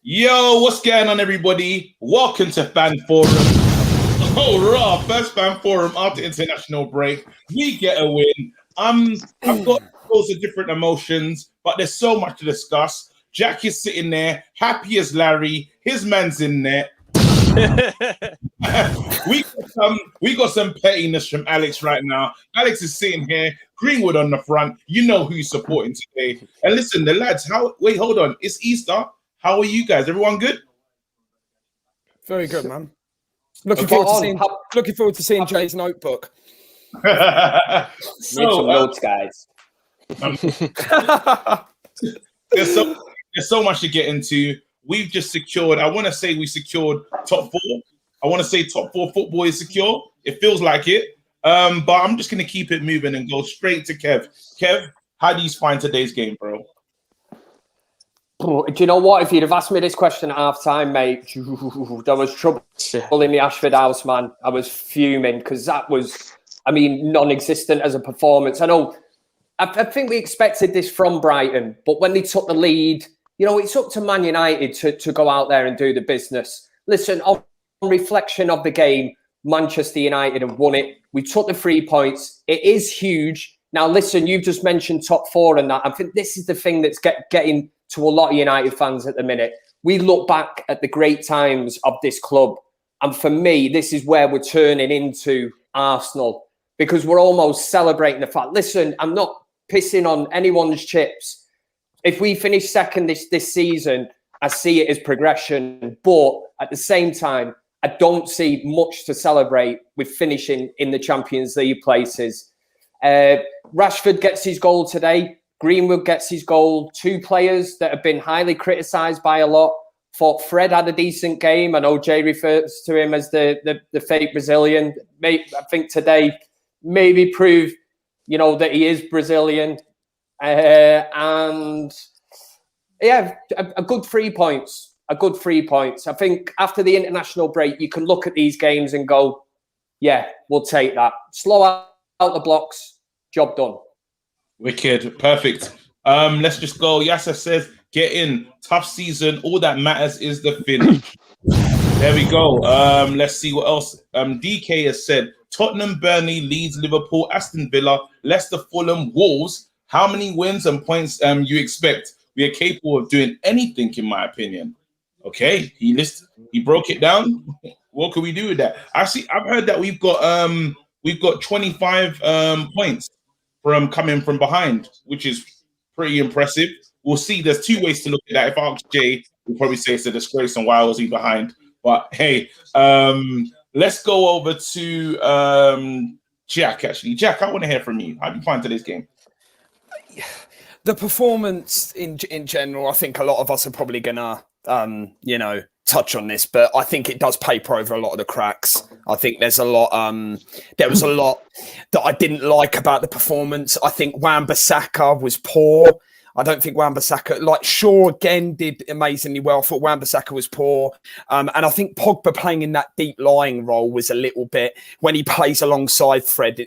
Yo, what's going on, everybody? Welcome to Fan Forum. Oh, raw! First Fan Forum after international break. We get a win. I've got loads of different emotions, but there's so much to discuss. Jack is sitting there, happy as Larry. His man's in there. we got some pettiness from Alex right now. Alex is sitting here, Greenwood on the front. You know who he's supporting today. And listen, the lads. Hold on. It's Easter. How are you guys? Everyone good? Very good, man. Looking forward to seeing Jay's notebook. Need some notes, guys. There's so much to get into. We've just secured. I want to say we secured top 4. I want to say top 4 football is secure. It feels like it. But I'm just going to keep it moving and go straight to Kev. Kev, how do you find today's game, bro? Do you know what? If you'd have asked me this question at half-time, mate, there was trouble in the Ashford house, man. I was fuming because that was, non-existent as a performance. I think we expected this from Brighton, but when they took the lead, it's up to Man United to go out there and do the business. Listen, on reflection of the game, Manchester United have won it. We took the 3 points. It is huge. Now, listen, you've just mentioned top 4 and that. I think this is the thing that's getting to a lot of United fans at the minute. We look back at the great times of this club. And for me, this is where we're turning into Arsenal because we're almost celebrating the fact, listen, I'm not pissing on anyone's chips. If we finish second this season, I see it as progression. But at the same time, I don't see much to celebrate with finishing in the Champions League places. Rashford gets his goal today. Greenwood gets his goal. 2 players that have been highly criticised by a lot. Thought Fred had a decent game. I know Jay refers to him as the fake Brazilian. I think today maybe prove, that he is Brazilian. And yeah, a good 3 points. A good 3 points. I think after the international break, you can look at these games and go, yeah, we'll take that. Slow out the blocks. Job done. Wicked. Perfect. Let's just go. Yasser says, get in. Tough season. All that matters is the finish. There we go. Let's see what else. DK has said, Tottenham, Burnley, Leeds, Liverpool, Aston Villa, Leicester, Fulham, Wolves. How many wins and points you expect? We are capable of doing anything, in my opinion. Okay. He broke it down. What can we do with that? I've heard that we've got 25 points from coming from behind, which is pretty impressive. We'll see. There's 2 ways to look at that. If I ask Jay, we'll probably say it's a disgrace and why was he behind. But hey, let's go over to Jack, actually. Jack, I want to hear from you. How do you find today's game? The performance in general, I think a lot of us are probably going to, touch on this, but I think it does paper over a lot of the cracks. I think there was a lot that I didn't like about the performance. I think Wan-Bissaka was poor. I don't think Wan-Bissaka, Shaw again did amazingly well. I thought Wan-Bissaka was poor. And I think Pogba playing in that deep lying role was a little bit, when he plays alongside Fred,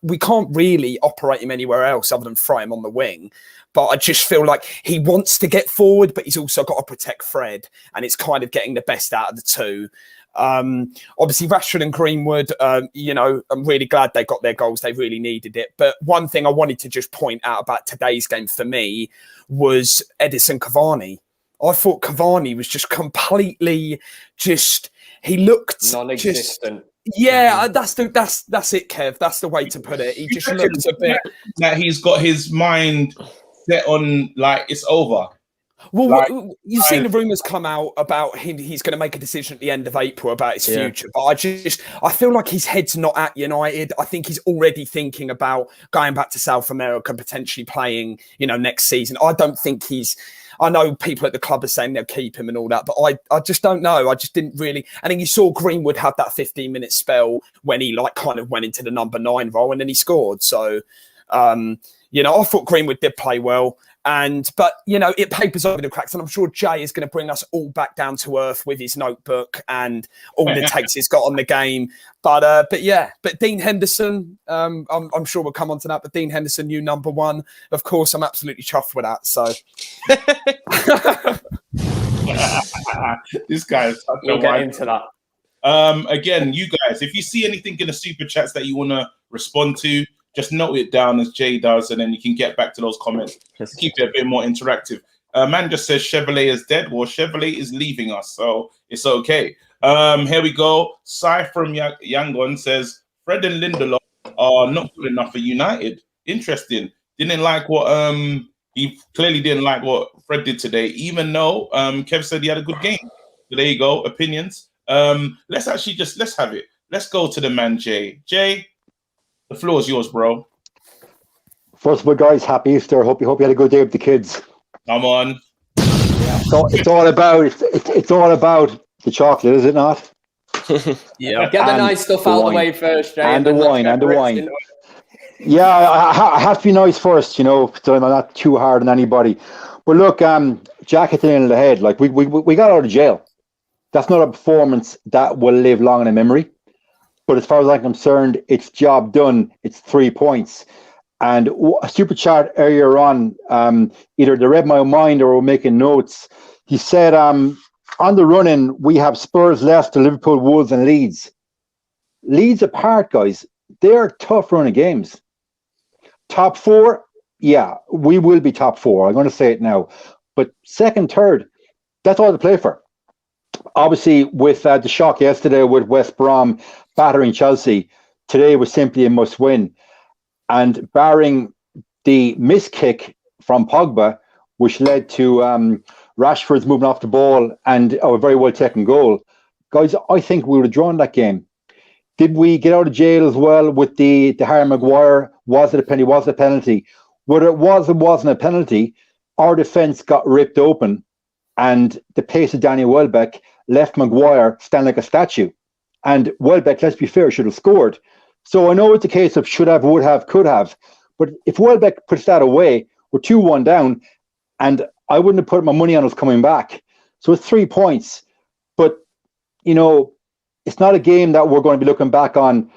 we can't really operate him anywhere else other than throw him on the wing. But I just feel like he wants to get forward, but he's also got to protect Fred. And it's kind of getting the best out of the 2. Obviously, Rashford and Greenwood, I'm really glad they got their goals. They really needed it. But one thing I wanted to just point out about today's game for me was Edison Cavani. I thought Cavani was just completely he looked non-existent. That's it, Kev. That's the way to put it. He just looked a bit that he's got his mind set on it's over. Well, you've seen the rumours come out about him. He's going to make a decision at the end of April about his future. But I feel like his head's not at United. I think he's already thinking about going back to South America, potentially playing, next season. I don't think I know people at the club are saying they'll keep him and all that, but I just don't know. I just didn't really. And then you saw Greenwood have that 15-minute spell when he kind of went into the number 9 role and then he scored. So, I thought Greenwood did play well. But it papers over the cracks, and I'm sure Jay is going to bring us all back down to earth with his notebook and all the takes he's got on the game. But Dean Henderson, I'm sure we'll come on to that. But Dean Henderson, new number 1, of course, I'm absolutely chuffed with that. So This guy is such We'll a get white. into that. Again, you guys, if you see anything in the super chats that you want to respond to, just note it down as Jay does, and then you can get back to those comments. Just keep it a bit more interactive. Man just says Chevrolet is dead. Well, Chevrolet is leaving us, so it's okay. Here we go. Sai from Yangon says Fred and Lindelof are not good enough for United. Interesting. Didn't like what he clearly didn't like what Fred did today, even though Kev said he had a good game. So there you go. Opinions. Let's have it. Let's go to the man, Jay. Jay, the floor is yours, bro. First of all, guys, happy Easter. Hope you had a good day with the kids. Come on. So it's all about the chocolate, is it not? Yeah. Get the nice stuff out of the way first, Jay. And the wine. Yeah, I have to be nice first, so I'm not too hard on anybody. But look, Jack hit the nail on the head. Like we got out of jail. That's not a performance that will live long in a memory. But as far as I'm concerned, it's job done. It's 3 points. And a super chat earlier on, either they read my mind or were making notes. He said, on the run-in, we have Spurs, Leicester, Liverpool, Wolves, and Leeds. Leeds apart, guys. They're tough running games. Top 4, yeah, we will be top 4. I'm going to say it now. But second, third, that's all to play for. Obviously, with the shock yesterday with West Brom battering Chelsea, today was simply a must-win. And barring the missed kick from Pogba, which led to Rashford's moving off the ball and a very well-taken goal, guys, I think we would have drawn that game. Did we get out of jail as well with the Harry Maguire? Was it a penalty? Was it a penalty? Whether it was or wasn't a penalty, our defence got ripped open and the pace of Danny Welbeck left Maguire standing like a statue. And Welbeck, let's be fair, should have scored. So I know it's a case of should have, would have, could have. But if Welbeck puts that away, we're 2-1 down, and I wouldn't have put my money on us coming back. So it's 3 points. But, it's not a game that we're going to be looking back on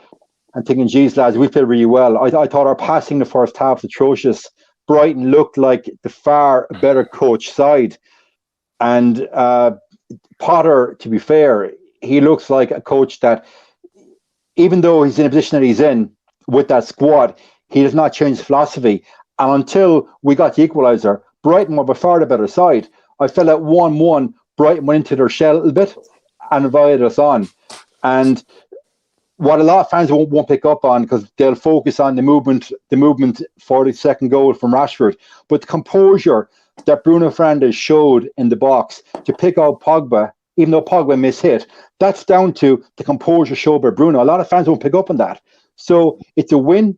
and thinking, geez, lads, we played really well. I thought our passing the first half was atrocious. Brighton looked like the far better coach side. And Potter, to be fair, he looks like a coach that, even though he's in a position that he's in with that squad, he does not change his philosophy. And until we got the equaliser, Brighton were by far the better side. I felt at 1-1, Brighton went into their shell a little bit and invited us on. And what a lot of fans won't pick up on, because they'll focus on the movement for the second goal from Rashford. But the composure that Bruno Fernandes showed in the box to pick out Pogba, even though Pogba mishit, that's down to the composure shown by Bruno. A lot of fans won't pick up on that. So it's a win,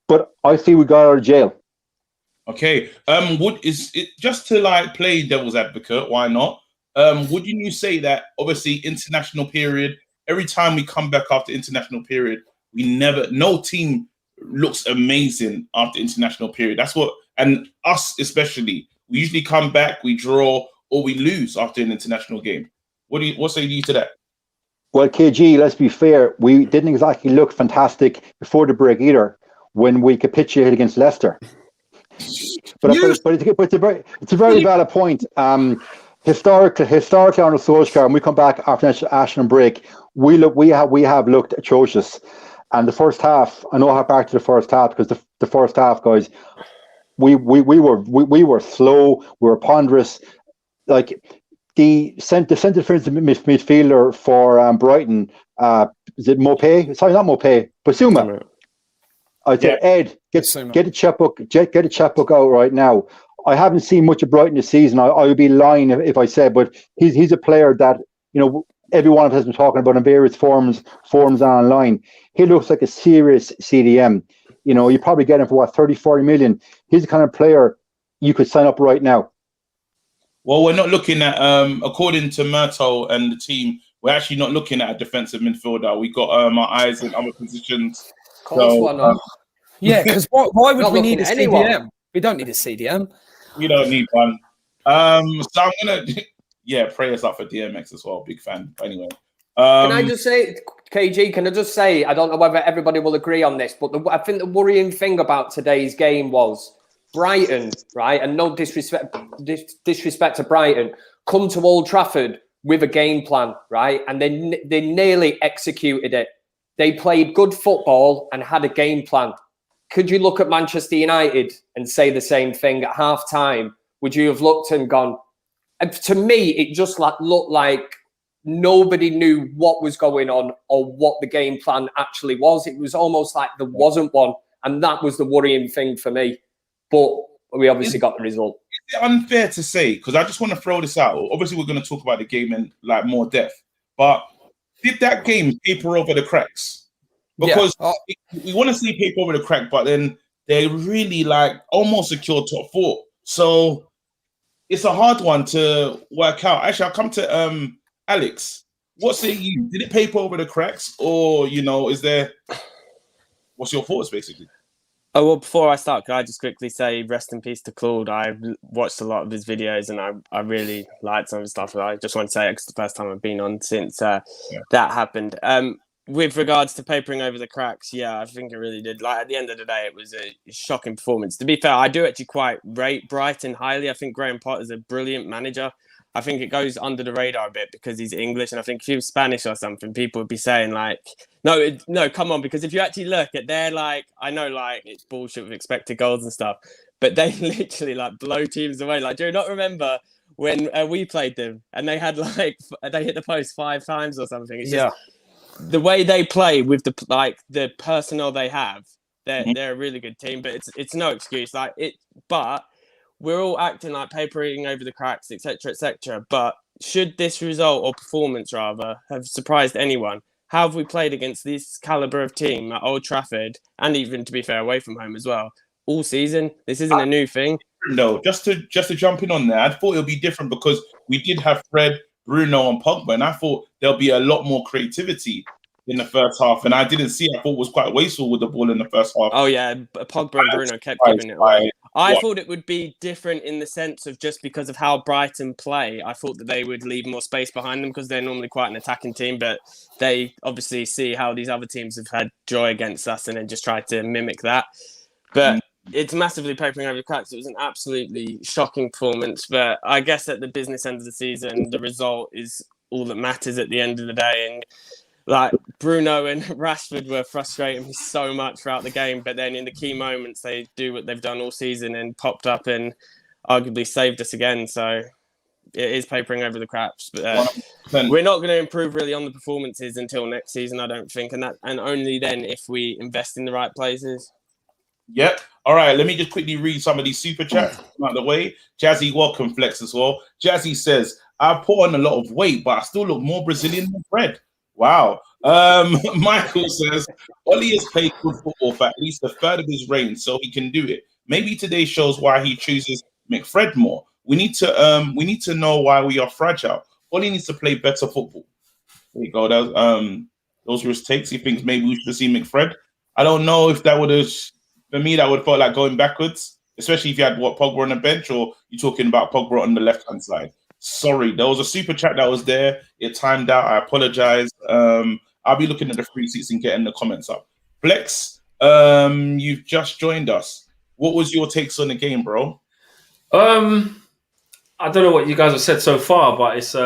but I feel we got out of jail. Okay. Is it just to play devil's advocate? Why not? Wouldn't you say that obviously international period? Every time we come back after international period, no team looks amazing after international period. That's what, and us especially, we usually come back, we draw, or we lose after an international game. What say you to that? Well, KG, let's be fair. We didn't exactly look fantastic before the break either, when we capitulated against Leicester. But it's a very valid point. Historically under Solskjaer, when we come back after Ashton break, we have looked atrocious. And the first half, I know how back to the first half, because the first half, guys, we were slow, we were ponderous. Like the centre defensive midfielder for Brighton, is it Mopé? Sorry, not Mopé, but Suma. I said, Ed, get a checkbook out right now. I haven't seen much of Brighton this season. I would be lying if I said, but he's a player that every one of us has been talking about in various forms online. He looks like a serious CDM. You probably get him for 30-40 million. He's the kind of player you could sign up right now. Well, we're not looking at, according to Myrtle and the team, we're actually not looking at a defensive midfielder. We got our eyes in other positions. Yeah, because why would we need a CDM? We don't need a CDM. We don't need one. So I'm gonna, pray us up for DMX as well. Big fan. Anyway, can I just say, KG? Can I just say, I don't know whether everybody will agree on this, but I think the worrying thing about today's game was Brighton, right? And no disrespect to Brighton, come to Old Trafford with a game plan, right? And they nearly executed it. They played good football and had a game plan. Could you look at Manchester United and say the same thing at half time? Would you have looked and gone? And to me, it just looked like nobody knew what was going on or what the game plan actually was. It was almost like there wasn't one. And that was the worrying thing for me. But we obviously got the result. Is it unfair to say, because I just want to throw this out, obviously we're going to talk about the game in like more depth, but did that game paper over the cracks? Because we want to see paper over the crack, but then they really like almost secured top 4. So it's a hard one to work out. Actually, I'll come to Alex. What say you? Did it paper over the cracks, or is there? What's your thoughts, basically? Oh, well, before I start, can I just quickly say rest in peace to Claude? I watched a lot of his videos and I really liked some of his stuff. I just want to say it's the first time I've been on since that happened. With regards to papering over the cracks, I think it really did. Like, at the end of the day, it was a shocking performance. To be fair, I do actually quite rate Brighton highly. I think Graham Potter's a brilliant manager. I think it goes under the radar a bit because he's English, and I think if he was Spanish or something, people would be saying like, no, come on, because if you actually look at their I know it's bullshit with expected goals and stuff, but they literally blow teams away. Like, do you not remember when we played them and they had they hit the post 5 times or something? It's just, the way they play with the personnel they have, they're a really good team, but it's no excuse. But we're all acting like papering over the cracks, etc., etc. But should this result, or performance rather, have surprised anyone? How have we played against this caliber of team at Old Trafford, and even, to be fair, away from home as well, all season? This isn't a new thing. No, just to jump in on there, I thought it would be different because we did have Fred, Bruno, and Pogba, and I thought there'll be a lot more creativity in the first half, and I didn't see. I thought it was quite wasteful with the ball in the first half. Oh yeah, Pogba and Bruno kept giving it away. I thought it would be different in the sense of just because of how Brighton play. I thought that they would leave more space behind them because they're normally quite an attacking team, but they obviously see how these other teams have had joy against us and then just try to mimic that. But it's massively papering over the cracks. It was an absolutely shocking performance, but I guess at the business end of the season, the result is all that matters at the end of the day. And Bruno and Rashford were frustrating me so much throughout the game, but then in the key moments, they do what they've done all season and popped up and arguably saved us again. So it is papering over the cracks. But we're not going to improve really on the performances until next season, I don't think, and only then if we invest in the right places. Yep. All right, let me just quickly read some of these super chats out of the way. Jazzy, welcome, Flex, as well. Jazzy says, I've put on a lot of weight, but I still look more Brazilian than Fred. Wow. Michael says, Oli has played good football for at least a third of his reign, so he can do it. Maybe today shows why he chooses McFred more. We need to know why we are fragile. Oli needs to play better football. There you go. Those were his takes. He thinks maybe we should see McFred. I don't know if that would have, for me, that would have felt like going backwards, especially if you had Pogba on the bench, or you're talking about Pogba on the left-hand side. Sorry, there was a super chat that was there. It timed out. I apologize. I'll be looking at the 360 and getting the comments up. Flex, you've just joined us. What was your takes on the game, bro? I don't know what you guys have said so far, but it's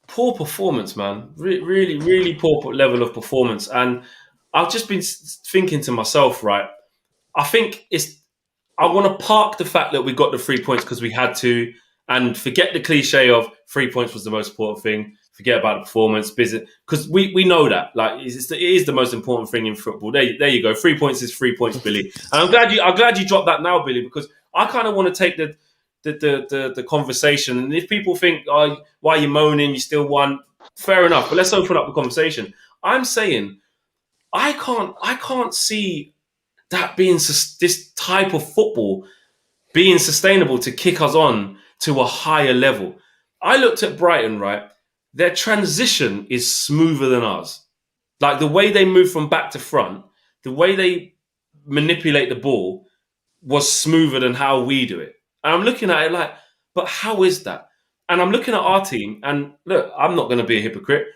poor performance, man. Really, really poor level of performance. And I've just been thinking to myself, right? I think I want to park the fact that we got the 3 points because we had to, and forget the cliche of 3 points was the most important thing. Forget about the performance, business, because we know that. It is the most important thing in football. There you go. 3 points is 3 points, Billy. And I'm glad you dropped that now, Billy, because I kind of want to take the conversation. And if people think, oh, why are you moaning? You still won. Fair enough. But let's open up the conversation. I'm saying I can't see that being this type of football being sustainable to kick us on to a higher level. I looked at Brighton, right? Their transition is smoother than ours. Like the way they move from back to front, the way they manipulate the ball was smoother than how we do it. And I'm looking at it like, but how is that? And I'm looking at our team, and look, I'm not going to be a hypocrite.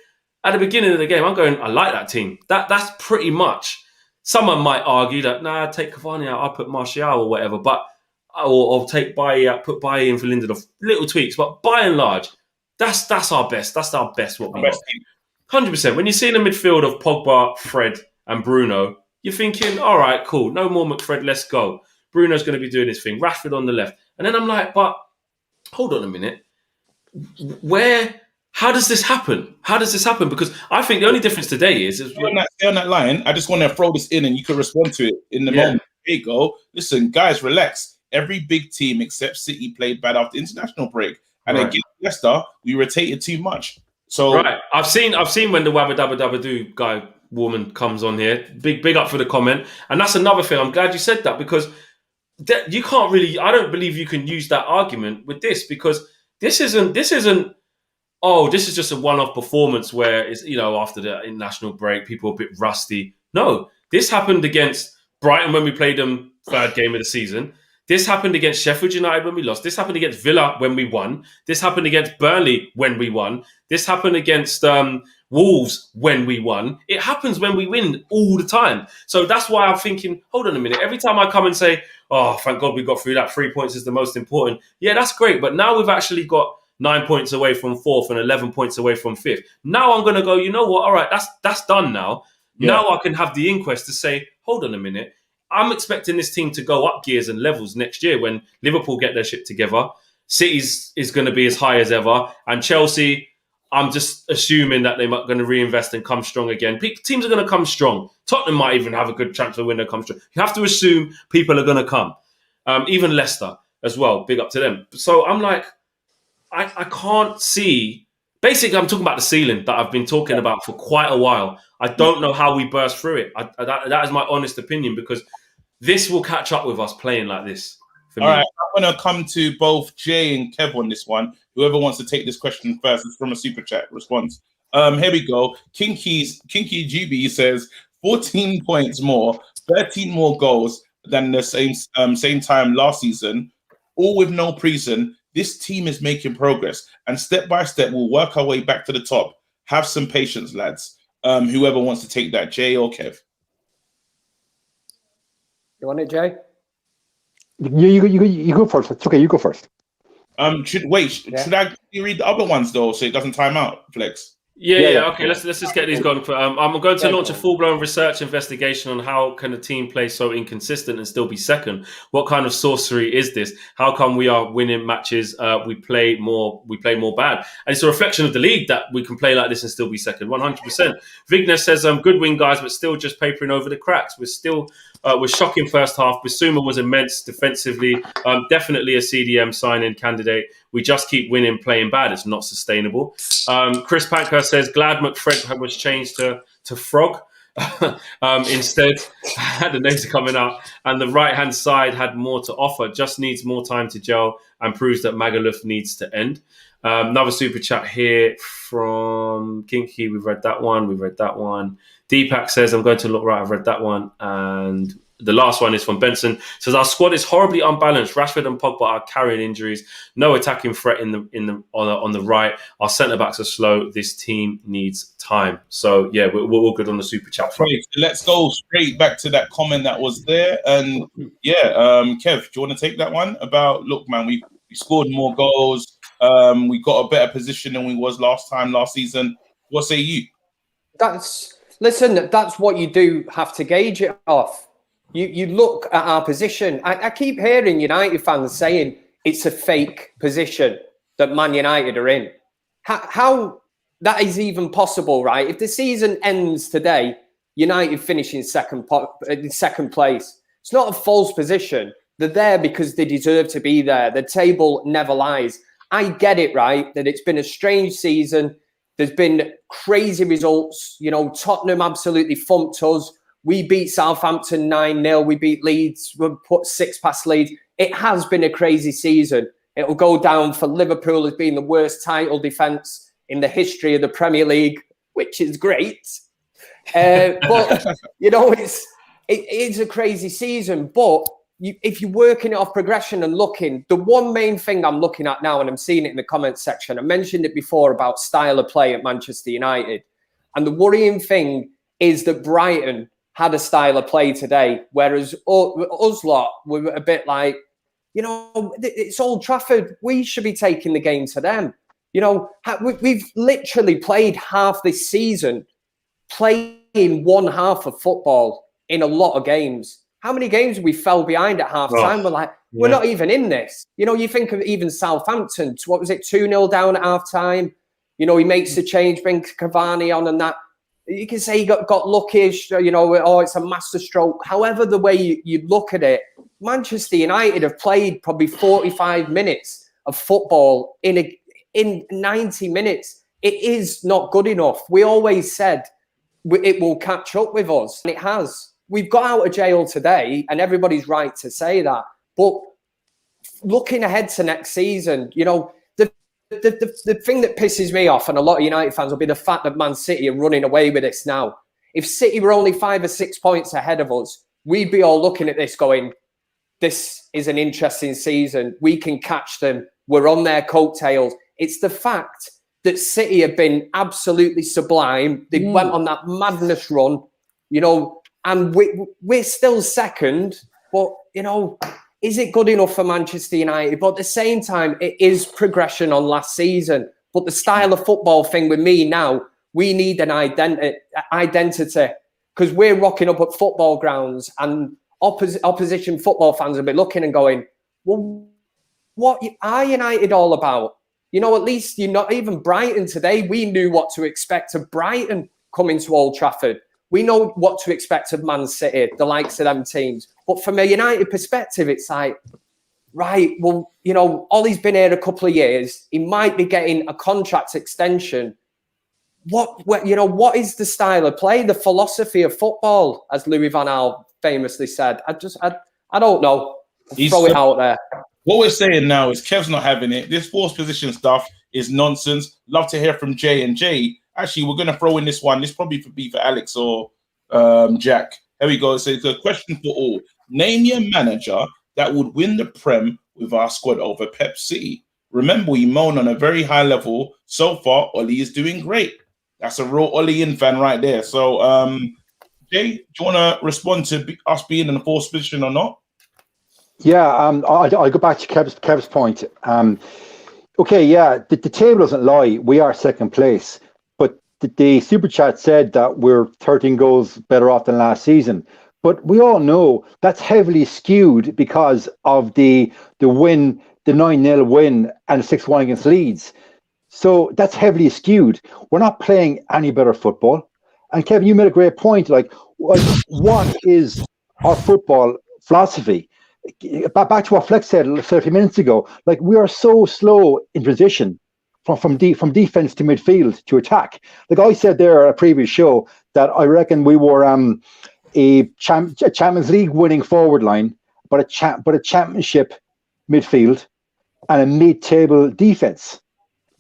At the beginning of the game, I'm going, I like that team. That's pretty much. Someone might argue that, nah, take Cavani out, I'll put Martial or whatever, but or take Bailly out, put Bailly in for Lindelof. Little tweaks, but by and large, That's our best. That's our best. What we Best got. team. 100%. When you see in the midfield of Pogba, Fred, and Bruno, you're thinking, all right, cool. No more McFred. Let's go. Bruno's going to be doing his thing. Rashford on the left, and then I'm like, but hold on a minute. How does this happen? How does this happen? Because I think the only difference today is Stay on that line. I just want to throw this in, and you can respond to it in the moment. There you go. Listen, guys, relax. Every big team except City played bad after international break, and against Leicester, we rotated too much. So I've seen when the wabba dabba dabba do woman comes on here. Big up for the comment, and that's another thing. I'm glad you said that because you can't really. I don't believe you can use that argument with this because this isn't. Oh, this is just a one-off performance where it's, after the international break, people are a bit rusty. No, this happened against Brighton when we played them third game of the season. This happened against Sheffield United when we lost. This happened against Villa when we won. This happened against Burnley when we won. This happened against Wolves when we won. It happens when we win all the time. So that's why I'm thinking, hold on a minute. Every time I come and say, oh, thank God we got through that, 3 points is the most important. Yeah, that's great. But now we've actually got 9 points away from fourth and 11 points away from fifth. Now I'm going to go, you know what? All right, that's done now. Yeah. Now I can have the inquest to say, hold on a minute. I'm expecting this team to go up gears and levels next year when Liverpool get their shit together. City's is going to be as high as ever. And Chelsea, I'm just assuming that they're going to reinvest and come strong again. Teams are going to come strong. Tottenham might even have a good transfer window come strong. You have to assume people are going to come. Even Leicester as well. Big up to them. So I'm like, I can't see. Basically, I'm talking about the ceiling that I've been talking about for quite a while. I don't know how we burst through it. That is my honest opinion because this will catch up with us playing like this. All right, I'm going to come to both Jay and Kev on this one. Whoever wants to take this question first, it's from a super chat response. Here we go. Kinky GB says 14 points more, 13 more goals than the same time last season, all with no preseason. This team is making progress, and step by step, we'll work our way back to the top. Have some patience, lads. Whoever wants to take that, Jay or Kev. You want it, Jay? You go first. It's okay. You go first. Should I read the other ones though, so it doesn't time out, Flex? Yeah. Okay, let's just get these going. I'm going to launch a full-blown research investigation on how can a team play so inconsistent and still be second. What kind of sorcery is this? How come we are winning matches? We play more bad, and it's a reflection of the league that we can play like this and still be second. 100%. Vignes says, "Good win, guys, but still just papering over the cracks. We're shocking first half. Bissouma was immense defensively. Definitely a CDM sign-in candidate. We just keep winning, playing bad. It's not sustainable." Chris Panker says, "Glad McFred was changed to Frog instead." The names are coming out. And the right-hand side had more to offer. Just needs more time to gel and proves that Magaluf needs to end. Another super chat here from Kinky. We've read that one. Deepak says, "I'm going to look right. I've read that one." And the last one is from Benson. Says, "Our squad is horribly unbalanced. Rashford and Pogba are carrying injuries. No attacking threat on the right. Our centre backs are slow. This team needs time." So yeah, we're all good on the super chat front. Right, let's go straight back to that comment that was there. And yeah, Kev, do you want to take that one about? Look, man, we scored more goals. We got a better position than we was last season. What say you? That's what you do have to gauge it off. You look at our position. I keep hearing United fans saying it's a fake position that Man United are in. How that is even possible, right? If the season ends today, United finish in second place. It's not a false position. They're there because they deserve to be there. The table never lies. I get it, right, that it's been a strange season. There's been crazy results. Tottenham absolutely thumped us. We beat Southampton 9-0. We beat Leeds. We put 6 past Leeds. It has been a crazy season. It will go down for Liverpool as being the worst title defence in the history of the Premier League, which is great. But, it is a crazy season. But if you're working it off progression and looking, the one main thing I'm looking at now, and I'm seeing it in the comments section, I mentioned it before about style of play at Manchester United. And the worrying thing is that Brighton had a style of play today, whereas us lot were a bit like, it's Old Trafford. We should be taking the game to them. You know, we've literally played half this season playing one half of football in a lot of games. How many games we fell behind at half time? We're like, we're not even in this. You know, you think of even Southampton, what was it, 2-0 down at half time? You know, he makes the change, brings Cavani on and that. You can say he got lucky, you know, oh, it's a masterstroke. However, the way you look at it, Manchester United have played probably 45 minutes of football in 90 minutes. It is not good enough. We always said it will catch up with us, and it has. We've got out of jail today, and everybody's right to say that. But looking ahead to next season, you know, the thing that pisses me off, and a lot of United fans, will be the fact that Man City are running away with this now. If City were only 5 or 6 points ahead of us, we'd be all looking at this going, this is an interesting season. We can catch them. We're on their coattails. It's the fact that City have been absolutely sublime. They went on that madness run, you know, and we're still second. But, you know, is it good enough for Manchester United? But at the same time, it is progression on last season. But the style of football thing with me now, we need an identity because we're rocking up at football grounds and opposition football fans will be looking and going, well, what are United all about? You know, at least you're not even Brighton today. We knew what to expect of Brighton coming to Old Trafford. We know what to expect of Man City, the likes of them teams. But from a United perspective, it's like, right, well, you know, Ollie's been here a couple of years. He might be getting a contract extension. What is the style of play, the philosophy of football, as Louis van Gaal famously said? I don't know. Throw it out there. What we're saying now is Kev's not having it. This force position stuff is nonsense. Love to hear from Jay. And Jay, actually, we're going to throw in this one. This probably could be for Alex or Jack. Here we go. So it's a question for all. Name your manager that would win the Prem with our squad over Pep City. Remember, we moan on a very high level. So far, Ollie is doing great. That's a real Ollie in fan right there. So, Jay, do you want to respond to us being in the force position or not? Yeah, I'll go back to Kev's point. Okay, yeah, the table doesn't lie. We are second place. But the Super Chat said that we're 13 goals better off than last season. But we all know that's heavily skewed because of the win, the 9-0 win and 6-1 against Leeds. So that's heavily skewed. We're not playing any better football. And Kevin, you made a great point. Like, what is our football philosophy? Back to what Flex said a few minutes ago. Like, we are so slow in transition from defense to midfield to attack. Like I said there at a previous show that I reckon we were a Champions League winning forward line, but a championship midfield and a mid-table defense.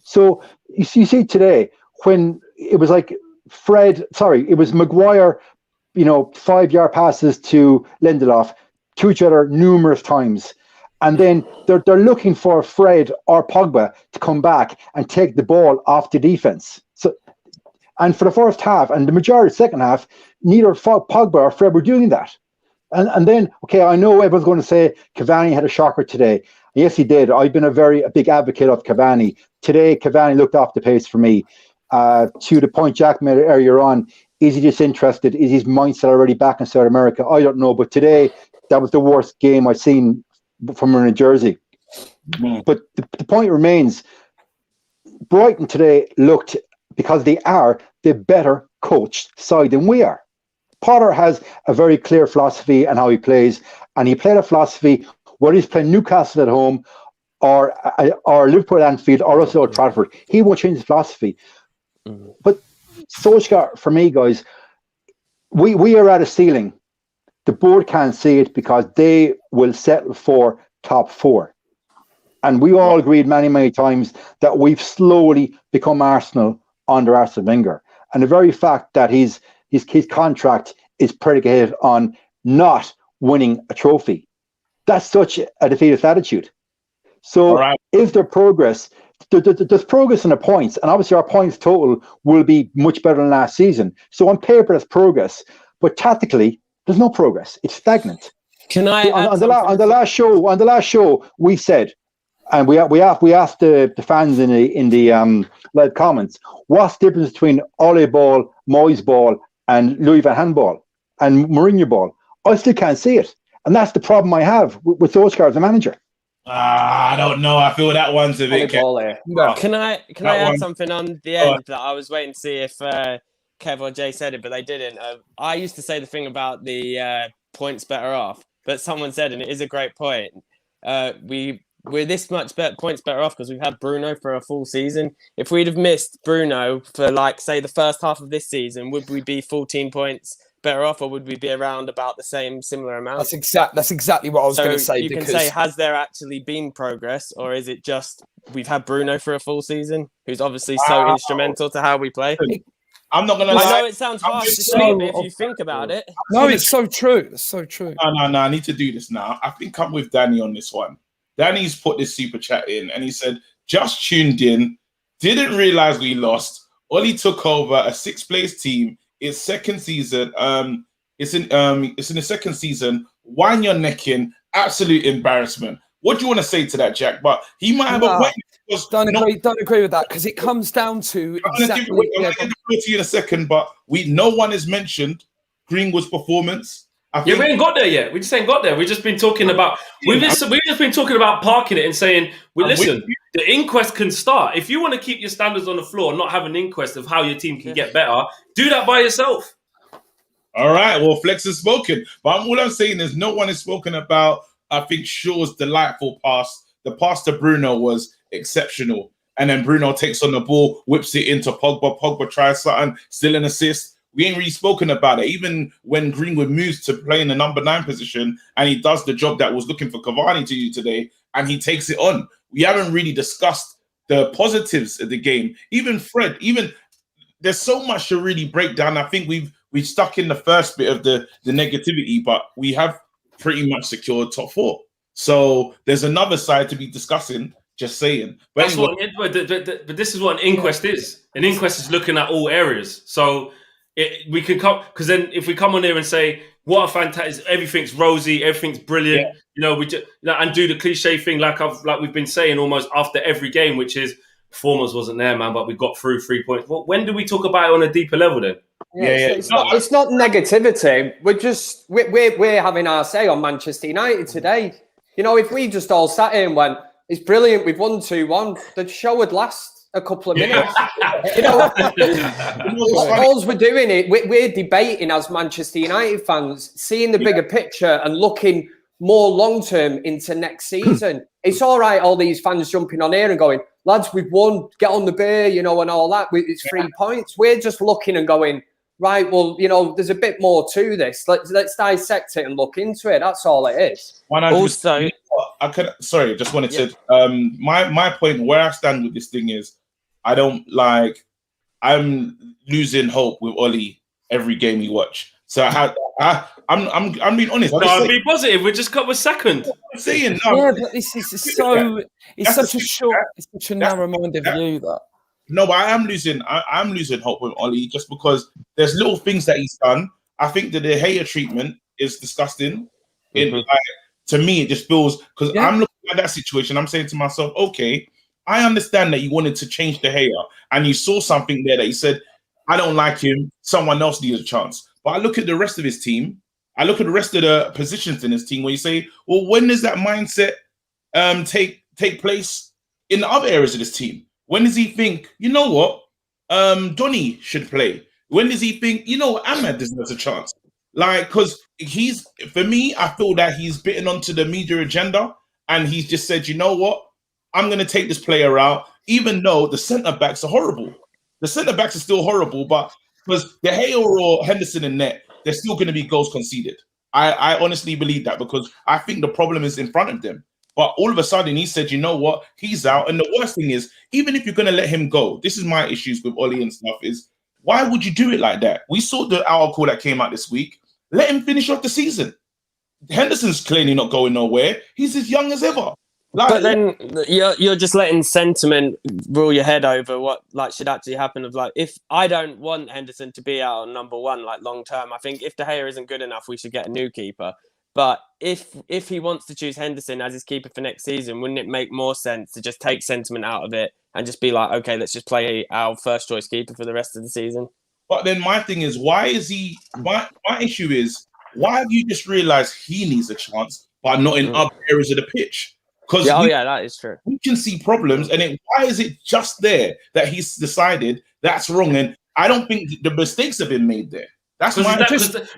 So you see today when it was like it was Maguire, 5-yard passes to Lindelof to each other numerous times. And then they're looking for Fred or Pogba to come back and take the ball off the defense. So, and for the first half and the majority of the second half, neither Pogba or Fred were doing that. And then, okay, I know everyone's going to say Cavani had a shocker today. Yes, he did. I've been a big advocate of Cavani. Today, Cavani looked off the pace for me. To the point Jack made earlier on, is he disinterested? Is his mindset already back in South America? I don't know. But today, that was the worst game I've seen from a New Jersey. But the point remains, Brighton today looked, because they are the better coached side than we are. Potter has a very clear philosophy and how he plays, and he played a philosophy whether he's playing Newcastle at home or Liverpool at Anfield or us at Old Trafford. He won't change his philosophy. But Solskjaer, for me, guys, we are at a ceiling. The board can't see it because they will settle for top 4. And we all agreed many, many times that we've slowly become Arsenal under Arsene Wenger. And the very fact that his contract is predicated on not winning a trophy, that's such a defeatist attitude. So is there progress? There's progress in the points, and obviously our points total will be much better than last season. So on paper, there's progress, but tactically, there's no progress. It's stagnant. Can I on the last show? We said And we asked the fans in the live comments, what's the difference between Ole ball, Moyes ball, and Louis van Gaal ball and Mourinho ball? I still can't see it, and that's the problem I have with Solskjaer as a manager. I don't know. I feel that one's a bit. Can I add something on the end that I was waiting to see if Kev or Jay said it, but they didn't. I used to say the thing about the points better off, but someone said, and it is a great point. We're this much points better off because we've had Bruno for a full season. If we'd have missed Bruno for, like, say, the first half of this season, would we be 14 points better off, or would we be around about the similar amount? That's exactly what I was going to say. You can say, has there actually been progress, or is it just we've had Bruno for a full season, who's obviously so instrumental to how we play? I'm not going to lie. I know it sounds harsh to say, but if you think about it. No, it's so true. It's so true. No, I need to do this now. I think I'm with Danny on this one. Danny's put this super chat in, and he said, just tuned in, didn't realize we lost. Ollie took over a 6th place team. It's second season. It's in the second season. Wind your neck in. Absolute embarrassment. What do you want to say to that, Jack? But he might have a point. Don't agree with that, because it comes down to exactly. I'm going to go to you in a second, but no one has mentioned Greenwood's performance. We ain't got there yet. We just ain't got there. We've just been talking about parking it and saying, listen, the inquest can start. If you want to keep your standards on the floor and not have an inquest of how your team can get better, do that by yourself. All right. Well, Flex has spoken. But all I'm saying is no one has spoken about, I think, Shaw's delightful pass. The pass to Bruno was exceptional. And then Bruno takes on the ball, whips it into Pogba. Pogba tries something, still an assist. We ain't really spoken about it. Even when Greenwood moves to play in the number 9 position and he does the job that was looking for Cavani to do today, and he takes it on. We haven't really discussed the positives of the game. Even Fred, there's so much to really break down. I think we've stuck in the first bit of the negativity, but we have pretty much secured top 4. So there's another side to be discussing. Just saying. But this is what an inquest is. An inquest is looking at all areas. So we can come, because then if we come on here and say what a fantastic, everything's rosy, everything's brilliant, we just and do the cliche thing like we've been saying almost after every game, which is performance wasn't there, man, but we got through 3 points. Well, when do we talk about it on a deeper level then? It's not negativity. We're having our say on Manchester United today. If we just all sat here and went, it's brilliant, we've won 2-1, the show would last a couple of minutes. All we're doing we're debating as Manchester United fans, seeing the bigger picture and looking more long term into next season. It's all right, all these fans jumping on here and going, lads, we've won, get on the beer, and all that. It's 3 points. We're just looking and going, right, well, there's a bit more to this. Let's dissect it and look into it. That's all it is. Also, just wanted to my point where I stand with this thing is I'm losing hope with Ollie every game we watch. So I'm being honest. No, be positive. We're second. I'm saying no. Yeah, but this is so. It's such a narrow-minded view that. No, but I'm losing hope with Ollie just because there's little things that he's done. I think that the Gea treatment is disgusting. To me, it just feels, because I'm looking at that situation. I'm saying to myself, okay, I understand that you wanted to change the Gea and you saw something there that you said, I don't like him. Someone else needs a chance. But I look at the rest of his team. I look at the rest of the positions in his team where you say, well, when does that mindset take place in the other areas of this team? When does he think, you know what, Donny should play? When does he think, Ahmed deserves a chance? Because for me, I feel that he's bitten onto the media agenda and he's just said, you know what, I'm going to take this player out, even though the centre-backs are horrible. The centre-backs are still horrible, but because De Gea or Henderson in net, there's still going to be goals conceded. I honestly believe that, because I think the problem is in front of them. But all of a sudden, he said, you know what, he's out. And the worst thing is, even if you're going to let him go, this is my issues with Ollie and stuff, is why would you do it like that? We saw the article that came out this week. Let him finish off the season. Henderson's clearly not going nowhere. He's as young as ever. But then you're just letting sentiment rule your head over what should actually happen. If I don't want Henderson to be our number 1 long term, I think if De Gea isn't good enough, we should get a new keeper. But if he wants to choose Henderson as his keeper for next season, wouldn't it make more sense to just take sentiment out of it and just be like, okay, let's just play our first choice keeper for the rest of the season? But then my thing is, why is he? My issue is, why have you just realised he needs a chance, but not in other areas of the pitch? Because that is true. We can see problems, and why is it just there that he's decided that's wrong? And I don't think the mistakes have been made there. That's my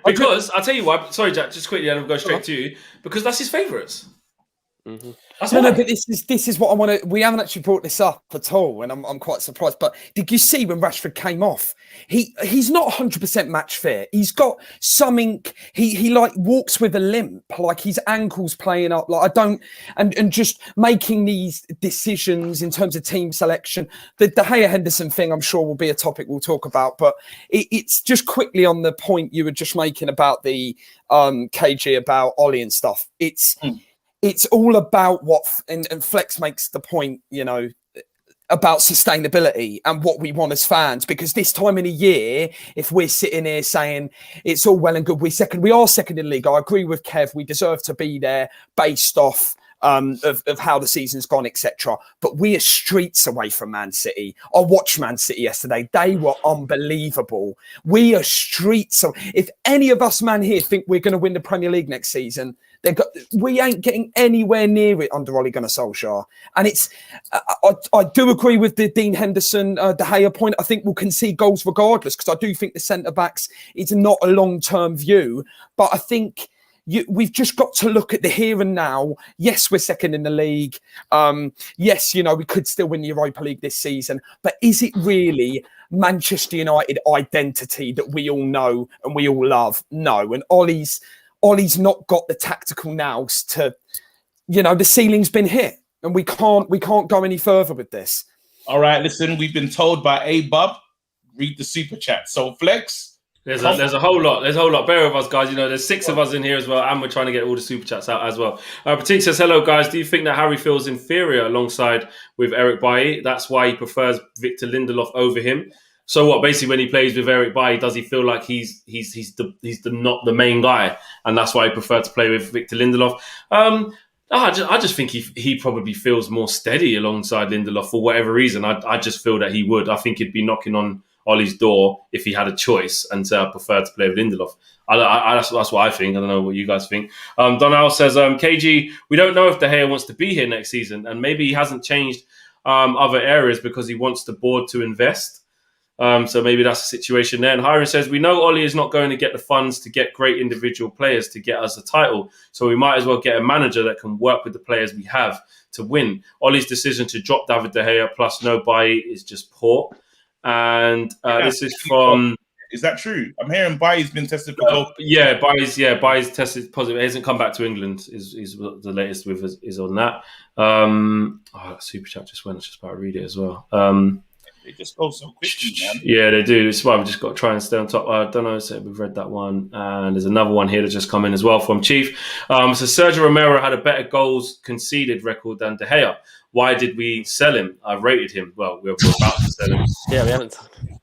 because I'll tell you why. Sorry, Jack, just quickly, and I'll go straight to you because that's his favourites. Mm-hmm. No, but this is what I want to. We haven't actually brought this up at all, and I'm quite surprised. But did you see when Rashford came off? He's not 100% match fit. He's got something. He like walks with a limp, like his ankles playing up. Like I don't, and just making these decisions in terms of team selection. The De Gea Henderson thing, I'm sure, will be a topic we'll talk about. But it's just quickly on the point you were just making about the KG about Ollie and stuff. It's all about what, and Flex makes the point, about sustainability and what we want as fans. Because this time in a year, if we're sitting here saying it's all well and good, we are second in the league. I agree with Kev. We deserve to be there based off of how the season's gone, etc. But we are streets away from Man City. I watched Man City yesterday. They were unbelievable. We are streets. So if any of us man here think we're going to win the Premier League next season, we ain't getting anywhere near it under Ole Gunnar Solskjaer. And it's, I do agree with the Dean Henderson, De Gea point. I think we'll concede goals regardless, because I do think the centre-backs is not a long-term view. But I think we've just got to look at the here and now. Yes, we're second in the league. Yes, we could still win the Europa League this season. But is it really Manchester United identity that we all know and we all love? No. And Ollie's not got the tactical nous to, the ceiling's been hit, and we can't go any further with this. All right, listen, we've been told by A-Bub, read the super chat. So Flex, there's a whole lot. Bear with us, guys. There's 6 of us in here as well, and we're trying to get all the super chats out as well. Pratik says, hello, guys. Do you think that Harry feels inferior alongside with Eric Bailly? That's why he prefers Victor Lindelof over him. So what? Basically, when he plays with Eric Bailly, does he feel like he's not the main guy, and that's why he preferred to play with Victor Lindelof? I just think he probably feels more steady alongside Lindelof for whatever reason. I just feel that he would. I think he'd be knocking on Ollie's door if he had a choice and say I prefer to play with Lindelof. That's what I think. I don't know what you guys think. Donnell says, KG, we don't know if De Gea wants to be here next season, and maybe he hasn't changed other areas because he wants the board to invest. So maybe that's the situation there. And Hiram says, we know Ollie is not going to get the funds to get great individual players to get us a title. So we might as well get a manager that can work with the players we have to win. Ollie's decision to drop David De Gea plus no Bailly is just poor. And this is from... Is that true? I'm hearing Bailly's been tested for COVID. Bailly's tested positive. He hasn't come back to England. Is what the latest with is on that. Super chat just went. I was just about to read it as well. They just go so quickly, man. Yeah, they do. It's why we've just got to try and stay on top. I don't know. So we've read that one. And there's another one here that's just come in as well from Chief. So Sergio Romero had a better goals conceded record than De Gea. Why did we sell him? I rated him. Well, we're about to sell him. Yeah, we haven't.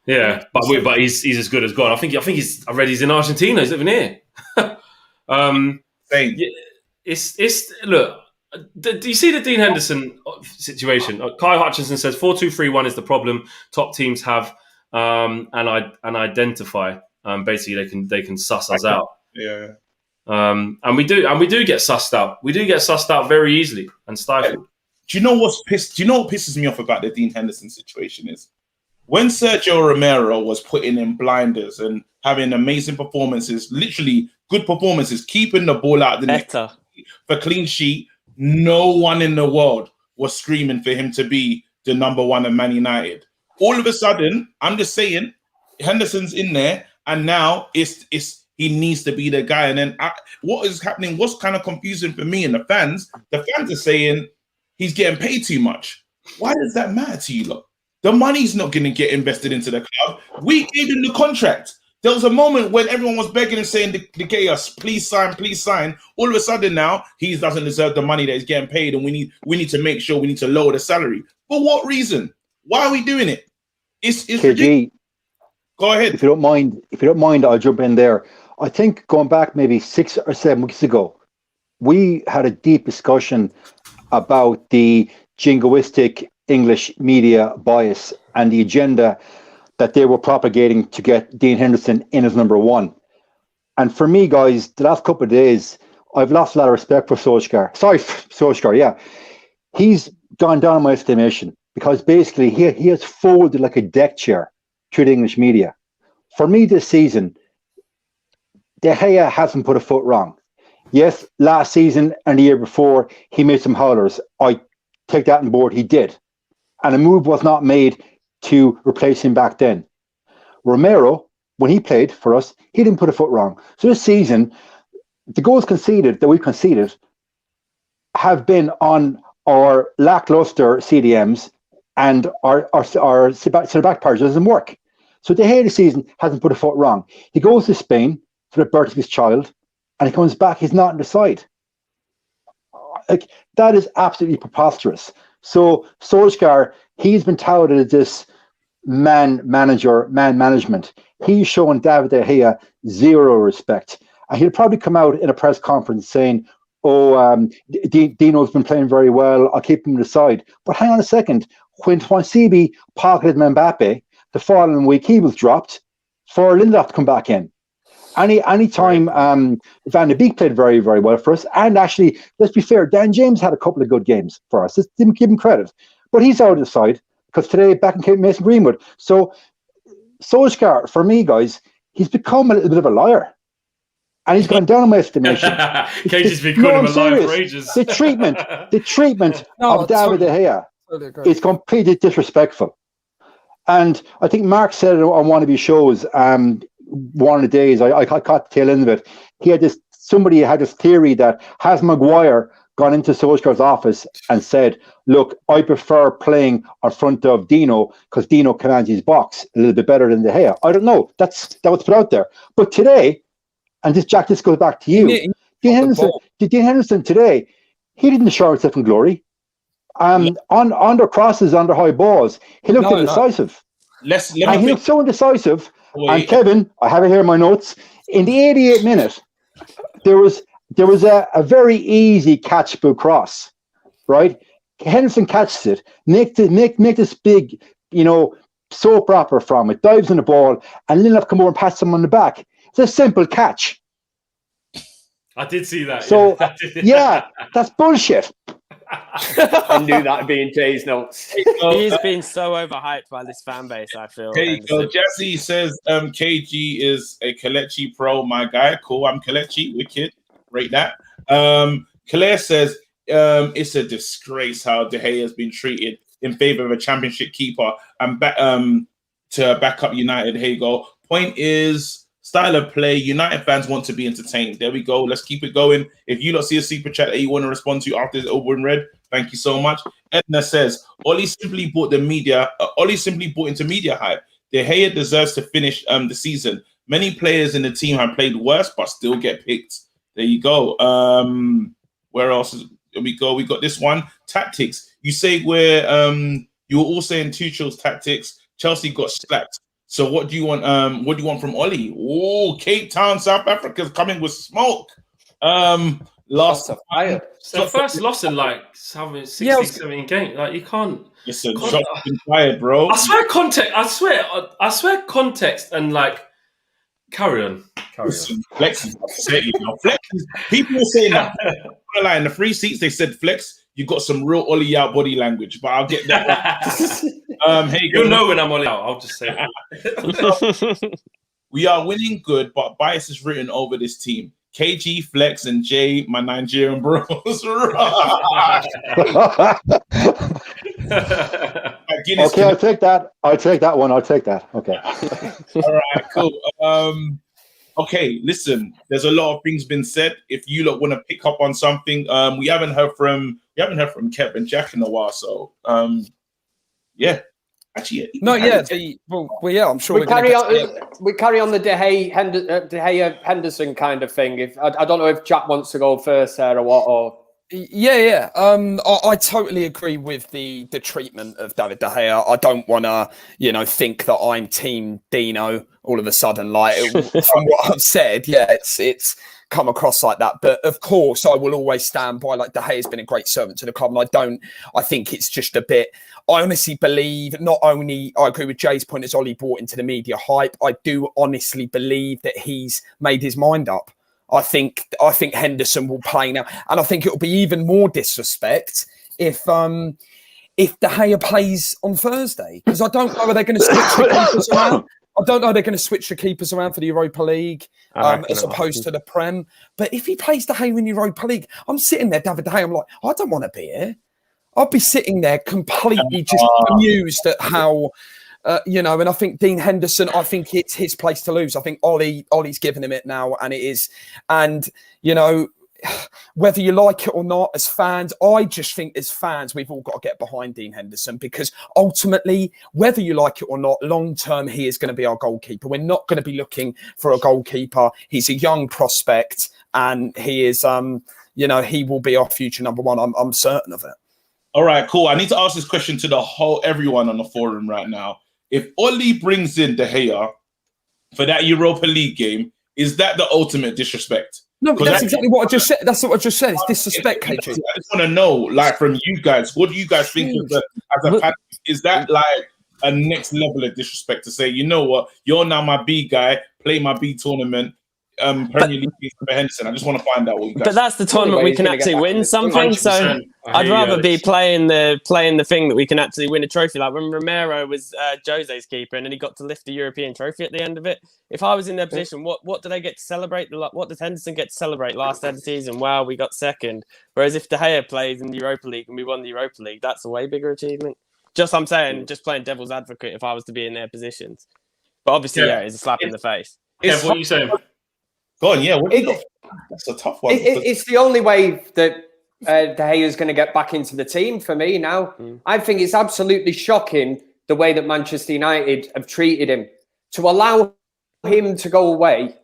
Yeah, but he's as good as God. I think I read he's in Argentina. He's living here. Same. It's look. Do you see the Dean Henderson situation? Kai Hutchinson says 4-2-3-1 is the problem. Top teams have and identify. Basically, they can suss us out. Yeah. And we do get sussed out. We do get sussed out very easily and stifled. Do you know what pisses me off about the Dean Henderson situation is when Sergio Romero was putting in blinders and having amazing performances, literally good performances, keeping the ball out the net for clean sheet. No one in the world was screaming for him to be the number one of Man United. All of a sudden, I'm just saying, Henderson's in there, and now he needs to be the guy. And then what is happening? What's kind of confusing for me and the fans? The fans are saying he's getting paid too much. Why does that matter to you, lot? The money's not going to get invested into the club. We gave him the contract. There was a moment when everyone was begging and saying, "The chaos, please sign, please sign." All of a sudden now, he doesn't deserve the money that he's getting paid, and we need to make sure we need to lower the salary. For what reason? Why are we doing it? It's KG. Go ahead. If you don't mind, I'll jump in there. I think going back maybe 6 or 7 weeks ago, we had a deep discussion about the jingoistic English media bias and the agenda that they were propagating to get Dean Henderson in as number one. And for me, guys, the last couple of days, I've lost a lot of respect for Solskjaer. Sorry, Solskjaer, yeah. He's gone down in my estimation because basically he has folded like a deck chair to the English media. For me this season, De Gea hasn't put a foot wrong. Yes, last season and the year before, he made some howlers. I take that on board, he did. And a move was not made to replace him back then. Romero, when he played for us, he didn't put a foot wrong. So this season, the goals conceded that we've conceded have been on our lackluster CDMs and our back pairs doesn't work. So De Gea this season hasn't put a foot wrong. He goes to Spain for the birth of his child, and he comes back, he's not on the side. Like, that is absolutely preposterous. So Solskjaer, he's been touted as this man management. He's showing David De Gea zero respect. And he'll probably come out in a press conference saying, Dino's been playing very well, I'll keep him aside. But hang on a second. When Swansea pocketed Mbappe, the following week he was dropped for Lindelof to come back in. Any time Van de Beek played very, very well for us. And actually, let's be fair, Dan James had a couple of good games for us. Let's give him credit. But he's out of the side because today back in Mason Greenwood. So Solskjaer, for me, guys, he's become a little bit of a liar. And he's gone down in my estimation. Cage's been calling him a liar for ages. The treatment of David De Gea is completely disrespectful. And I think Mark said it on one of his shows, one of the days, I caught the tail end of it. Somebody had this theory that has Maguire gone into Solskjaer's office and said, look, I prefer playing in front of Dino because Dino commands his box a little bit better than De Gea. I don't know. That was put out there. But today, and this goes back to you, Dean Henderson today, he didn't show himself in glory. On their crosses, under high balls, he looked indecisive. He looked so indecisive. Wait. And Kevin, I have it here in my notes. In the 88th minute, there was a very easy catchable cross, right? Henderson catches it, make this big, soap opera from it, dives in the ball, and Lindelof come over and pats him on the back. It's a simple catch. I did see that. So, yeah, that's bullshit. I knew that'd be in Jay's notes. He's been so overhyped by this fan base, I feel. There you go. Jesse says KG is a Kelechi pro, my guy. Cool. I'm Kelechi. Wicked. Rate that. Claire says it's a disgrace how De Gea has been treated in favor of a championship keeper and to back up United. Here you go. Point is, style of play. United fans want to be entertained. There we go. Let's keep it going. If you don't see a super chat that you want to respond to after this over in red, thank you so much. Edna says, Ollie simply bought into media hype. De Gea deserves to finish the season. Many players in the team have played worse, but still get picked. There you go. Where else we go? We got this one. Tactics. You say you were all saying Tuchel's tactics. Chelsea got slapped. So what do you want? What do you want from Ollie? Oh, Cape Town, South Africa's coming with smoke. First loss in like 16, 17 games. Like you can't. Listen, shots been fired, bro. I swear context and like carry on. Listen, Flex is upset, Flex. People were saying that in the free seats. They said Flex, you got some real Ollie out body language, but I'll get that. Hey, you'll know when I'm Ollie out. I'll just say it. We are winning good, but bias is written over this team. KG, Flex, and Jay, my Nigerian bros. Okay, I'll take that. I'll take that one. I'll take that. Okay. All right, cool. Okay, listen. There's a lot of things been said. If you lot want to pick up on something, we haven't heard from Kev and Jack in a while. So, yeah. Actually, I'm sure we carry on the De Gea Henderson kind of thing. I don't know if Jack wants to go first there or what. Or Yeah. I totally agree with the treatment of David De Gea. I don't want to, think that I'm Team Dino all of a sudden. Like from what I've said, it's come across like that. But of course, I will always stand by. Like De Gea has been a great servant to the club, and I think it's just a bit. I honestly believe not only I agree with Jay's point as Ollie brought into the media hype. I do honestly believe that he's made his mind up. I think Henderson will play now, and I think it will be even more disrespect if De Gea plays on Thursday, because I don't know whether they're going to switch the keepers around. I don't know they're going to switch the keepers around for the Europa League as opposed to the Prem. But if he plays De Gea in Europa League, I'm sitting there, David De Gea. I'm like, I don't want to be here. I'd be sitting there completely just amused at how. And I think Dean Henderson, I think it's his place to lose. I think Ollie's given him it now, and it is. And, whether you like it or not, as fans, I just think as fans, we've all got to get behind Dean Henderson, because ultimately, whether you like it or not, long-term, he is going to be our goalkeeper. We're not going to be looking for a goalkeeper. He's a young prospect, and he is, he will be our future number one. I'm certain of it. All right, cool. I need to ask this question to everyone on the forum right now. If Ollie brings in De Gea for that Europa League game, is that the ultimate disrespect? No, that's exactly what I just said. That's what I just said. It's disrespect, KG. I just want to know, from you guys, what do you guys think as a fan? Is that a next level of disrespect to say, you know what, you're now my B guy, play my B tournament, Premier League for Henderson? I just want to find out what you guys. But that's the tournament we can actually win something. 100%. So I'd rather be playing the thing that we can actually win a trophy. Like when Romero was Jose's keeper, and then he got to lift the European trophy at the end of it. If I was in their position, what do they get to celebrate? What does Henderson get to celebrate? Last end of the season, wow, we got second. Whereas if De Gea plays in the Europa League and we won the Europa League, that's a way bigger achievement. I'm saying, just playing devil's advocate if I was to be in their positions. But obviously, it's a slap in the face. Kev, what are you saying? Go on, that's a tough one. It's the only way that De Gea is going to get back into the team for me now. I think it's absolutely shocking the way that Manchester United have treated him. To allow him to go away,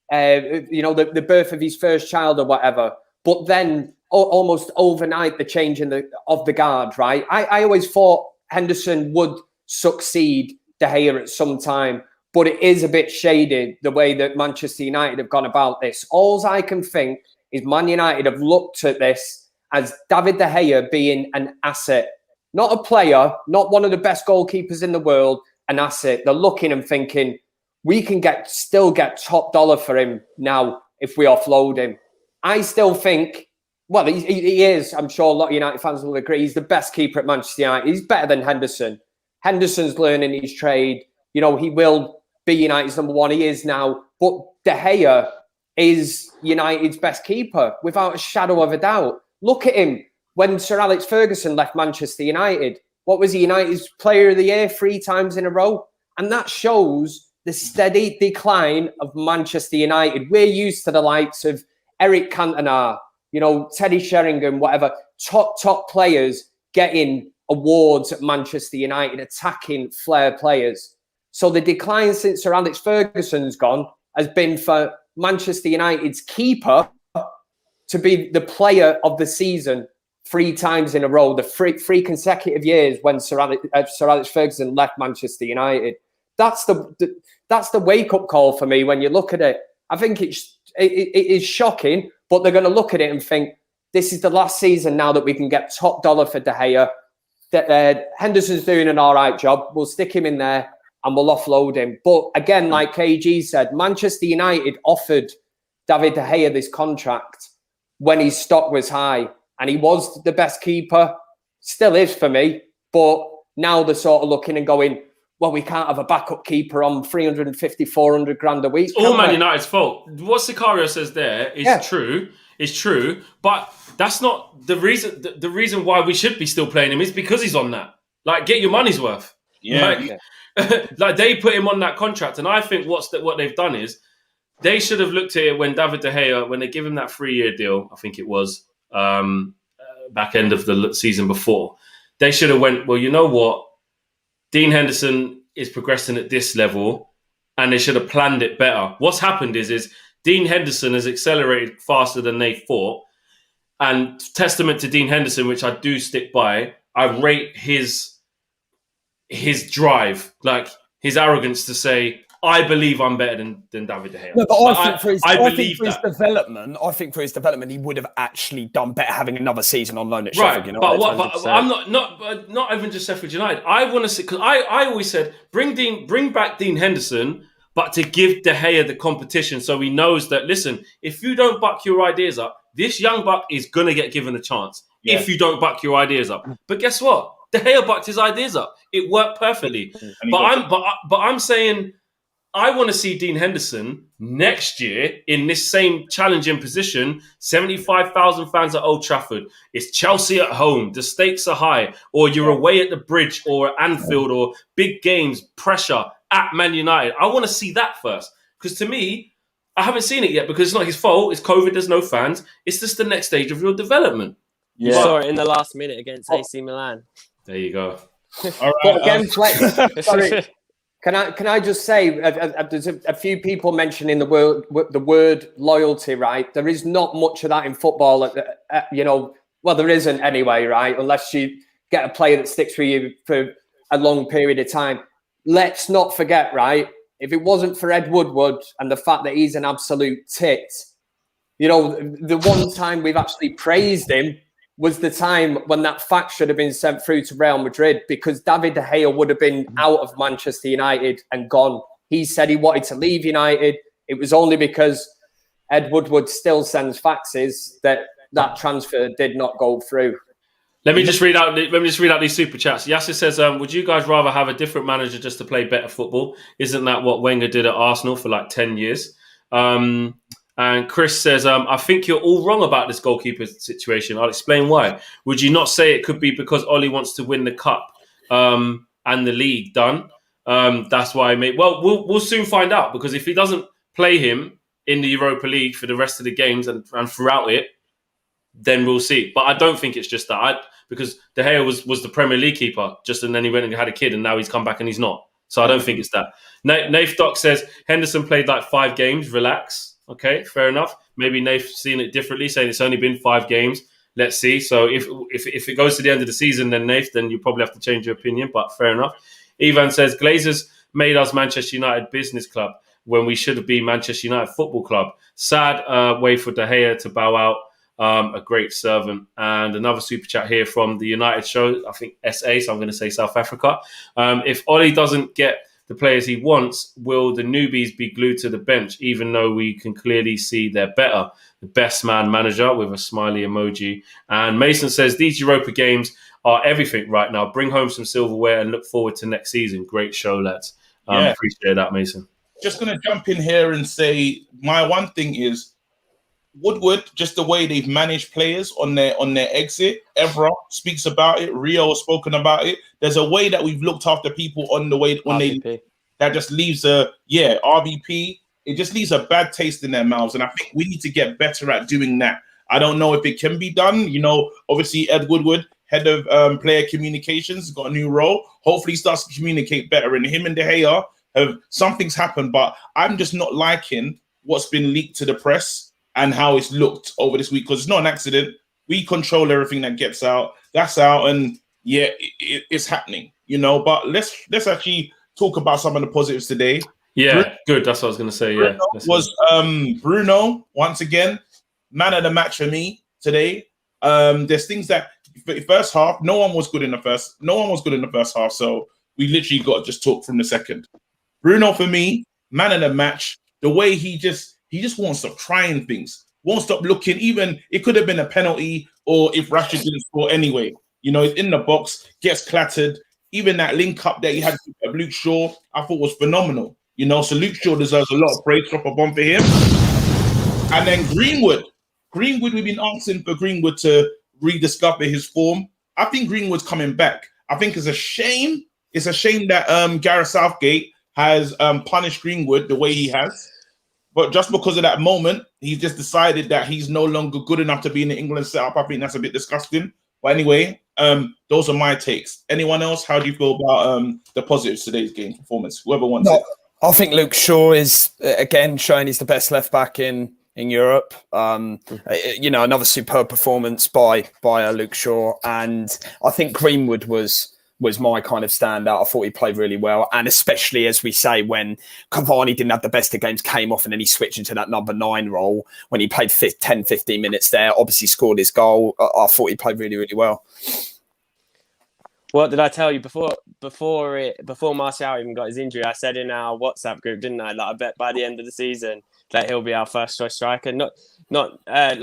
the birth of his first child or whatever, but then almost overnight the change of the guard, right? I always thought Henderson would succeed De Gea at some time. But it is a bit shady the way that Manchester United have gone about this. All I can think is Man United have looked at this as David De Gea being an asset. Not a player, not one of the best goalkeepers in the world, an asset. They're looking and thinking, we can still get top dollar for him now if we offload him. I still think, well, he is. I'm sure a lot of United fans will agree. He's the best keeper at Manchester United. He's better than Henderson. Henderson's learning his trade. He will be United's number one. He is now. But De Gea is United's best keeper, without a shadow of a doubt. Look at him when Sir Alex Ferguson left Manchester United. What was he? United's player of the year 3 times in a row. And that shows the steady decline of Manchester United. We're used to the likes of Eric Cantona, Teddy Sheringham, whatever, top players getting awards at Manchester United, attacking flair players. So the decline since Sir Alex Ferguson's gone has been for Manchester United's keeper to be the player of the season 3 times in a row, the three consecutive years when Sir Alex Ferguson left Manchester United. That's the wake-up call for me when you look at it. I think it is shocking, but they're going to look at it and think, this is the last season now that we can get top dollar for De Gea. Henderson's doing an all right job. We'll stick him in there and we'll offload him. But again, like KG said, Manchester United offered David De Gea this contract when his stock was high. And he was the best keeper, still is for me. But now they're sort of looking and going, well, we can't have a backup keeper on 350, 400 grand a week. It's all Man United's fault. What Sicario says there is true. It's true. But that's not the reason. The reason why we should be still playing him is because he's on that. Like, get your money's worth. Yeah. Like they put him on that contract. And I think what they've done is they should have looked at it when David De Gea, when they give him that 3-year deal, I think it was back end of the season before, they should have went, well, you know what? Dean Henderson is progressing at this level and they should have planned it better. What's happened is Dean Henderson has accelerated faster than they thought. and testament to Dean Henderson, which I do stick by, I rate his drive, like his arrogance to say, I believe I'm better than David De Gea. No, but Like, I think for his, I I believe think for his that. development, he would have actually done better having another season on loan at Right, Sheffield United. but what? But 100%. I'm not even just Sheffield United. I want to see, because I always said bring back Dean Henderson, but to give De Gea the competition, so he knows that, listen, if you don't buck your ideas up, this young buck is gonna get given a chance. Yeah. If you don't buck your ideas up, but guess what? De Gea bucked his ideas up. It worked perfectly. But I'm saying, I want to see Dean Henderson next year in this same challenging position. 75,000 fans at Old Trafford. It's Chelsea at home. The stakes are high. Or you're away at the Bridge or Anfield or big games, pressure at Man United. I want to see that first. Because to me, I haven't seen it yet because it's not his fault. It's COVID. There's no fans. It's just the next stage of your development. You saw it in the last minute against AC Milan. There you go. All right, But again, sorry. Can I just say, there's a few people mentioning the word loyalty, right? There is not much of that in football. Well, there isn't anyway, right? Unless you get a player that sticks with you for a long period of time. Let's not forget, right? If it wasn't for Ed Woodward and the fact that he's an absolute tit, the one time we've actually praised him was the time when that fax should have been sent through to Real Madrid, because David De Gea would have been out of Manchester United and gone. He said he wanted to leave United. It was only because Ed Woodward still sends faxes that transfer did not go through. Let me just read out these super chats. Yasser says, would you guys rather have a different manager just to play better football? Isn't that what Wenger did at Arsenal for like 10 years? And Chris says, I think you're all wrong about this goalkeeper situation. I'll explain why. Would you not say it could be because Ollie wants to win the cup and the league done? That's why we'll soon find out, because if he doesn't play him in the Europa League for the rest of the games and throughout it, then we'll see. But I don't think it's just that. Because De Gea was the Premier League keeper, and then he went and had a kid, and now he's come back and he's not. So I don't think it's that. Nath Doc says, Henderson played like 5 games. Relax. Okay, fair enough. Maybe Nath's seen it differently, saying it's only been 5 games. Let's see. So if it goes to the end of the season, then Nath, then you probably have to change your opinion, but fair enough. Ivan says, Glazers made us Manchester United Business Club when we should have been Manchester United Football Club. Sad way for De Gea to bow out. A great servant. And another super chat here from the United show, I think SA, so I'm going to say South Africa. If Ollie doesn't get the players he wants, will the newbies be glued to the bench, even though we can clearly see they're better? The best man manager, with a smiley emoji. And Mason says, these Europa games are everything right now. Bring home some silverware and look forward to next season. Great show, lads. Appreciate that, Mason. Just going to jump in here and say, my one thing is, Woodward, just the way they've managed players on their exit. Evra speaks about it. Rio has spoken about it. There's a way that we've looked after people on the way when RVP. That just leaves RVP. It just leaves a bad taste in their mouths, and I think we need to get better at doing that. I don't know if it can be done. Obviously Ed Woodward, head of player communications, got a new role. Hopefully he starts to communicate better. And him and De Gea something's happened, but I'm just not liking what's been leaked to the press and how it's looked over this week, because it's not an accident. We control everything that gets out. That's out, and it's happening, But let's actually talk about some of the positives today. Yeah, good. That's what I was going to say. Bruno once again, man of the match for me today. There's things that first half, no one was good in the first half, so we literally got to just talk from the second. Bruno for me, man of the match. The way he just won't stop trying things, won't stop looking. Even it could have been a penalty, or if Rashford didn't score anyway. He's in the box, gets clattered. Even that link up that he had with Luke Shaw, I thought was phenomenal. So Luke Shaw deserves a lot of praise. Drop a bomb for him. And then Greenwood, we've been asking for Greenwood to rediscover his form. I think Greenwood's coming back. I think it's a shame. It's a shame that Gareth Southgate has punished Greenwood the way he has. But just because of that moment, he's just decided that he's no longer good enough to be in the England setup. I think that's a bit disgusting. But anyway, those are my takes. Anyone else? How do you feel about the positives today's game performance? Whoever wants it. I think Luke Shaw is, again, showing he's the best left-back in in Europe. Another superb performance by Luke Shaw, and I think Greenwood was my kind of standout. I thought he played really well, and especially, as we say, when Cavani didn't have the best of games, came off and then he switched into that number 9 role when he played 10-15 minutes there, obviously scored his goal. I thought he played really, really well. What did I tell you before Martial even got his injury? I said in our WhatsApp group, didn't I? Like, I bet by the end of the season that he'll be our first choice striker. Not like,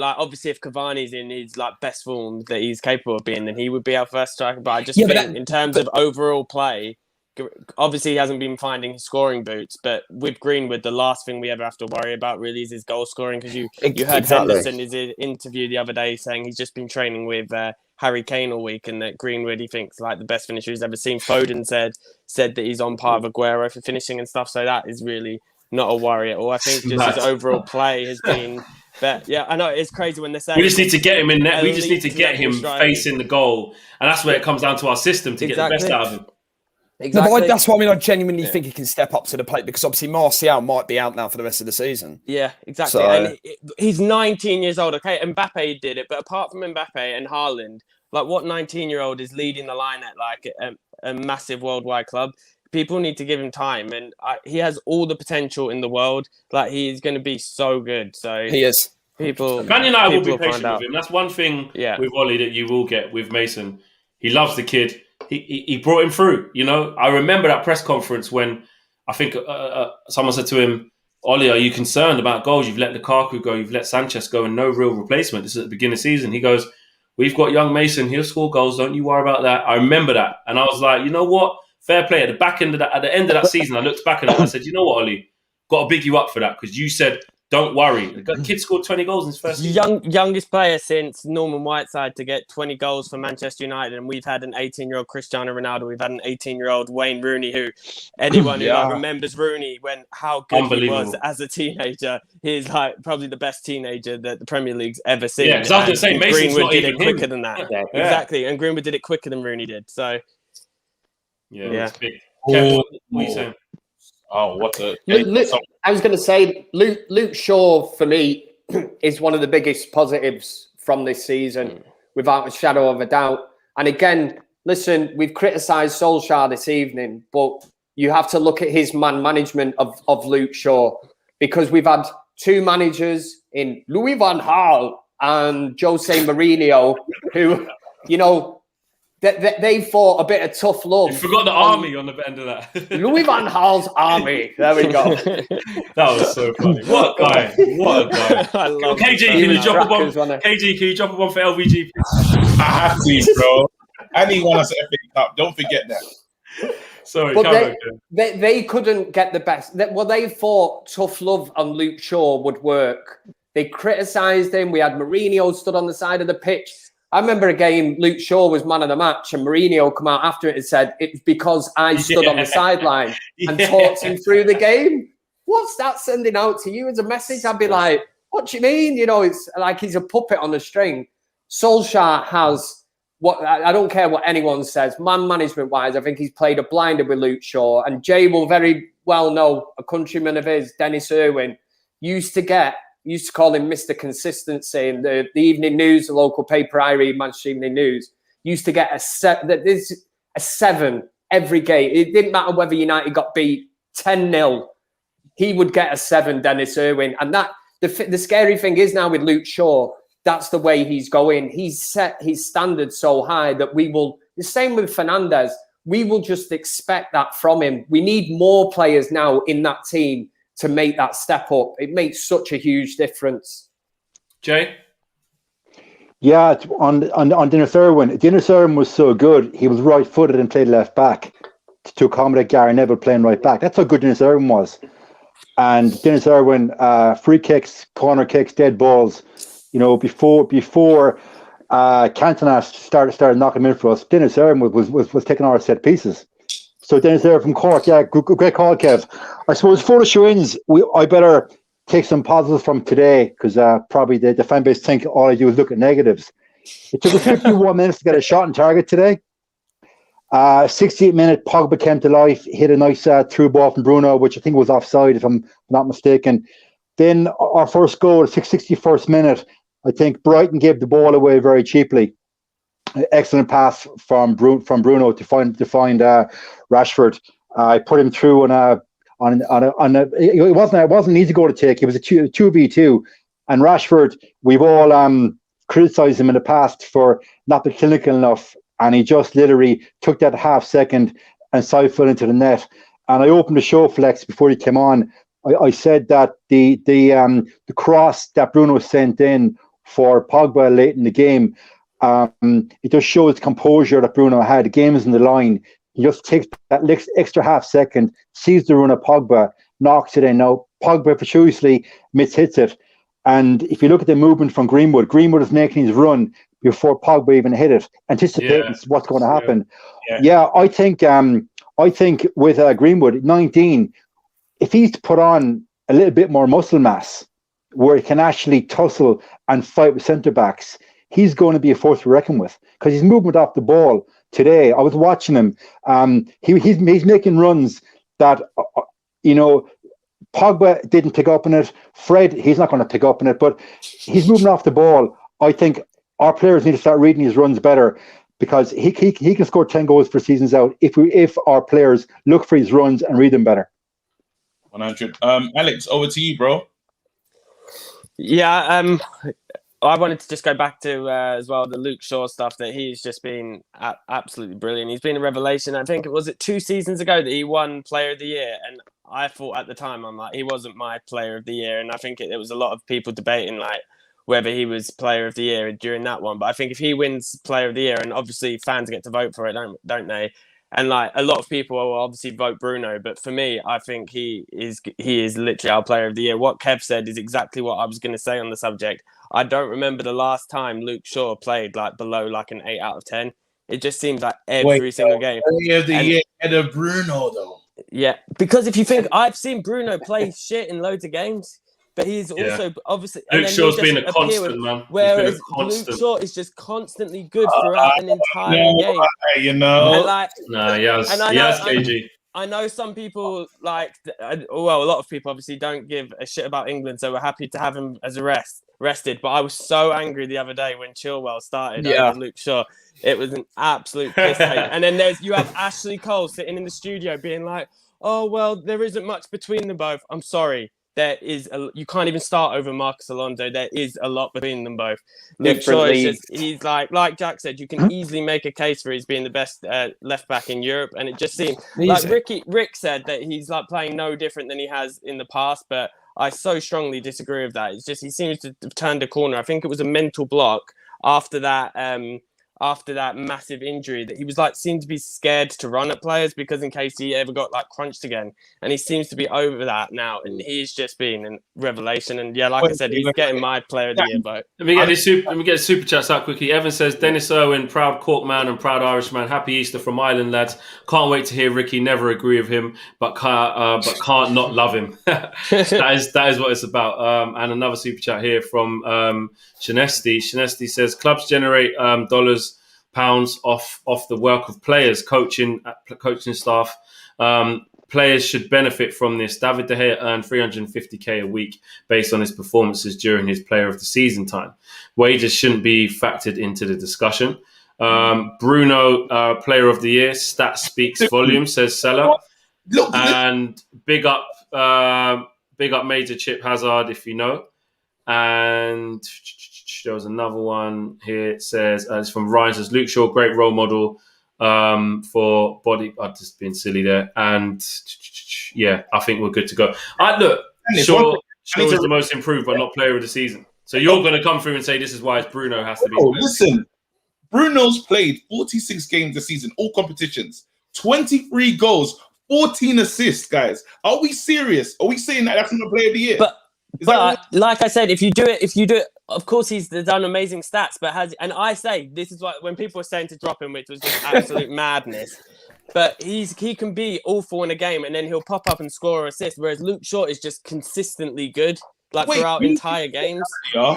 obviously if Cavani's in his like best form that he's capable of being, then he would be our first striker. But I just think in terms of overall play, obviously he hasn't been finding his scoring boots. But with Greenwood, the last thing we ever have to worry about really is his goal scoring, because you heard Henderson in his interview the other day saying he's just been training with Harry Kane all week, and that Greenwood he thinks like the best finisher he's ever seen. Foden said that he's on par with Aguero for finishing and stuff. So that is really not a worry at all. I think just his overall play has been better. Yeah, I know it's crazy when they're saying we just need to get him in net. We just need to get him facing the goal, and that's where it comes down to our system to get the best out of him. Exactly. No, but that's what I genuinely think he can step up to the plate, because obviously Martial might be out now for the rest of the season. Yeah, exactly. So, and he's 19 years old. Okay, Mbappe did it, but apart from Mbappe and Haaland, like, what 19-year-old is leading the line at like a massive worldwide club? People need to give him time, and he has all the potential in the world. Like, he's going to be so good. So he is. Man United will be patient with him. That's one thing with Ollie that you will get with Mason. He loves the kid. He brought him through. You know, I remember that press conference when I think someone said to him, "Ollie, are you concerned about goals? You've let Lukaku go, you've let Sanchez go, and no real replacement. This is at the beginning of the season." He goes, "We've got young Mason. He'll score goals. Don't you worry about that." I remember that, and I was like, you know what? Fair play. At the end of that season, I looked back at it and I said, you know what, Ollie? Got to big you up for that, because you said, don't worry. The kid scored 20 goals in his first season. Youngest player since Norman Whiteside to get 20 goals for Manchester United, and we've had an 18-year-old Cristiano Ronaldo. We've had an 18-year-old Wayne Rooney, who anyone who remembers Rooney, how good he was as a teenager. He's like probably the best teenager that the Premier League's ever seen. Yeah, because I was going to say, Mason's Greenwood not did even it quicker than that. Yeah. Exactly, and Greenwood did it quicker than Rooney did. So, it's big. Kevin, what are you saying? Oh, what a... I was going to say, Luke Shaw, for me, is one of the biggest positives from this season, without a shadow of a doubt. And again, listen, we've criticised Solskjaer this evening, but you have to look at his man management of Luke Shaw, because we've had two managers in Louis van Gaal and Jose Mourinho who, you know, they fought a bit of tough love. You forgot the army on the end of that. Louis van Gaal's army. There we go. That was so funny. What a guy. I love KG, can you drop a bomb? KG, can you drop a bomb for LVG? I have to, bro. And he won us an FA Cup. Don't forget that. Sorry, but they couldn't get the best. They thought tough love on Luke Shaw would work. They criticised him. We had Mourinho stood on the side of the pitch. I remember a game, Luke Shaw was man of the match, and Mourinho come out after it and said, "It's because I stood on the sideline and talked him through the game." What's that sending out to you as a message? I'd be like, what do you mean? You know, it's like he's a puppet on a string. Solskjaer has what I don't care what anyone says, man management wise. I think he's played a blinder with Luke Shaw, and Jay will very well know a countryman of his, Dennis Irwin, used to call him Mr. Consistency. In the Evening News, the local paper I read, Manchester Evening News, used to get a 7 every game. It didn't matter whether United got beat 10-0. He would get a 7, Dennis Irwin. And that the scary thing is now with Luke Shaw, that's the way he's going. He's set his standards so high that we will, the same with Fernandes, we will just expect that from him. We need more players now in that team to make that step up. It makes such a huge difference. Jay? Yeah, on Dennis Irwin. Dennis Irwin was so good. He was right-footed and played left back to accommodate Gary Neville playing right back. That's how good Dennis Irwin was. And Dennis Irwin, free kicks, corner kicks, dead balls. You know, before Cantona started knocking them in for us, Dennis Irwin was taking our set pieces. So Dennis Irwin from Cork, yeah, great call, Kev. I suppose for the show-ins, I better take some positives from today, because probably the fan base think all I do is look at negatives. It took us 51 minutes to get a shot on target today. 68-minute, Pogba came to life, hit a nice through ball from Bruno, which I think was offside, if I'm not mistaken. Then our first goal, 61st minute, I think Brighton gave the ball away very cheaply. Excellent pass from Bruno to find Rashford. I put him through it wasn't an easy goal to take. It was a 2v2, and Rashford, we've all criticised him in the past for not being clinical enough, and he just literally took that half second and siphoned into the net. And I opened the show flex before he came on. I said that the cross that Bruno sent in for Pogba late in the game, it just shows composure that Bruno had. The game is in the line. He just takes that extra half second, sees the run of Pogba, knocks it in. Now, Pogba fortuitously mishits it. And if you look at the movement from Greenwood is making his run before Pogba even hit it, anticipating what's going to happen. Yeah, I think with Greenwood, 19, if he's to put on a little bit more muscle mass, where he can actually tussle and fight with centre-backs, he's going to be a force to reckon with, because his movement off the ball today, I was watching him, he's making runs that, Pogba didn't pick up on it. Fred, he's not going to pick up on it, but he's moving off the ball. I think our players need to start reading his runs better, because he can score 10 goals for seasons out if our players look for his runs and read them better. 100. Alex, over to you, bro. Yeah, I wanted to just go back to as well the Luke Shaw stuff, that he's just been absolutely brilliant. He's been a revelation. I think it was 2 seasons ago that he won Player of the Year, and I thought at the time, I'm like, he wasn't my Player of the Year, and I think there was a lot of people debating like whether he was Player of the Year during that one. But I think if he wins Player of the Year, and obviously fans get to vote for it, don't they? And like a lot of people will obviously vote Bruno, but for me, I think he is literally our Player of the Year. What Kev said is exactly what I was going to say on the subject. I don't remember the last time Luke Shaw played like below like an 8 out of 10. It just seems like every single game. Player of the Year ahead of Bruno, though. Yeah, because if you think, I've seen Bruno play shit in loads of games, but he's also obviously Luke Shaw's been a constant, man. Whereas Luke Shaw is just constantly good throughout an entire game. You know, and like, he has KG. I know some people like, well, a lot of people obviously don't give a shit about England, so we're happy to have him as rested. But I was so angry the other day when Chilwell started over Luke Shaw. It was an absolute piss take. And then you have Ashley Cole sitting in the studio being like, oh, well, there isn't much between them both. I'm sorry. There is you can't even start over Marcus Alonso. There is a lot between them both. Luke Shaw is just, he's like Jack said, you can easily make a case for his being the best left back in Europe. And it just seems like Rick said that he's like playing no different than he has in the past. But I so strongly disagree with that. It's just he seems to have turned a corner. I think it was a mental block after that massive injury, that he was like seemed to be scared to run at players because in case he ever got like crunched again, and he seems to be over that now, and he's just been a revelation. And yeah, like I said, he's getting my Player of the Year vote. Let me get super chats out quickly. Evan says, Dennis Irwin, proud Cork man and proud Irishman. Happy Easter from Ireland, lads. Can't wait to hear Ricky. Never agree with him, but can't not love him. that is what it's about. And another super chat here from Shanesti. Shanesti says, clubs generate dollars, pounds off the work of players, coaching staff. Players should benefit from this. David De Gea earned $350K a week based on his performances during his Player of the Season time. Wages shouldn't be factored into the discussion. Bruno, Player of the Year, stats speaks volumes, says Seller. And big up Major Chip Hazard, if you know. And there was another one here. It says, it's from Ryan, says, Luke Shaw, great role model for body. I've just been silly there. And yeah, I think we're good to go. Shaw is the most improved, but not Player of the Season. So you're going to come through and say this is why Bruno has to be. Listen, Bruno's played 46 games this season, all competitions, 23 goals, 14 assists, guys. Are we serious? Are we saying that that's not Player of the Year? But like I said, if you do it, of course he's done amazing stats. But and I say this is what when people were saying to drop him, which was just absolute madness. But he can be awful in a game, and then he'll pop up and score or assist. Whereas Luke Shaw is just consistently good, throughout entire games.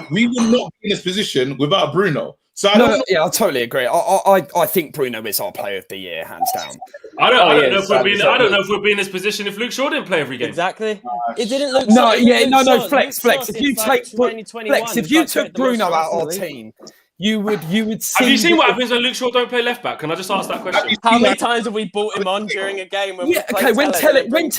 We would not be in this position without Bruno. So I don't know. Yeah, I totally agree. I think Bruno is our player of the year, hands down. I don't know if we'd be in this position if Luke Shaw didn't play every game. Exactly. It didn't look. Flex. If you take Flex, if you took Bruno out of our team, you would see. Have you seen what happens when Luke Shaw don't play left back? Can I just ask that question? How many times have we brought him on during a game when when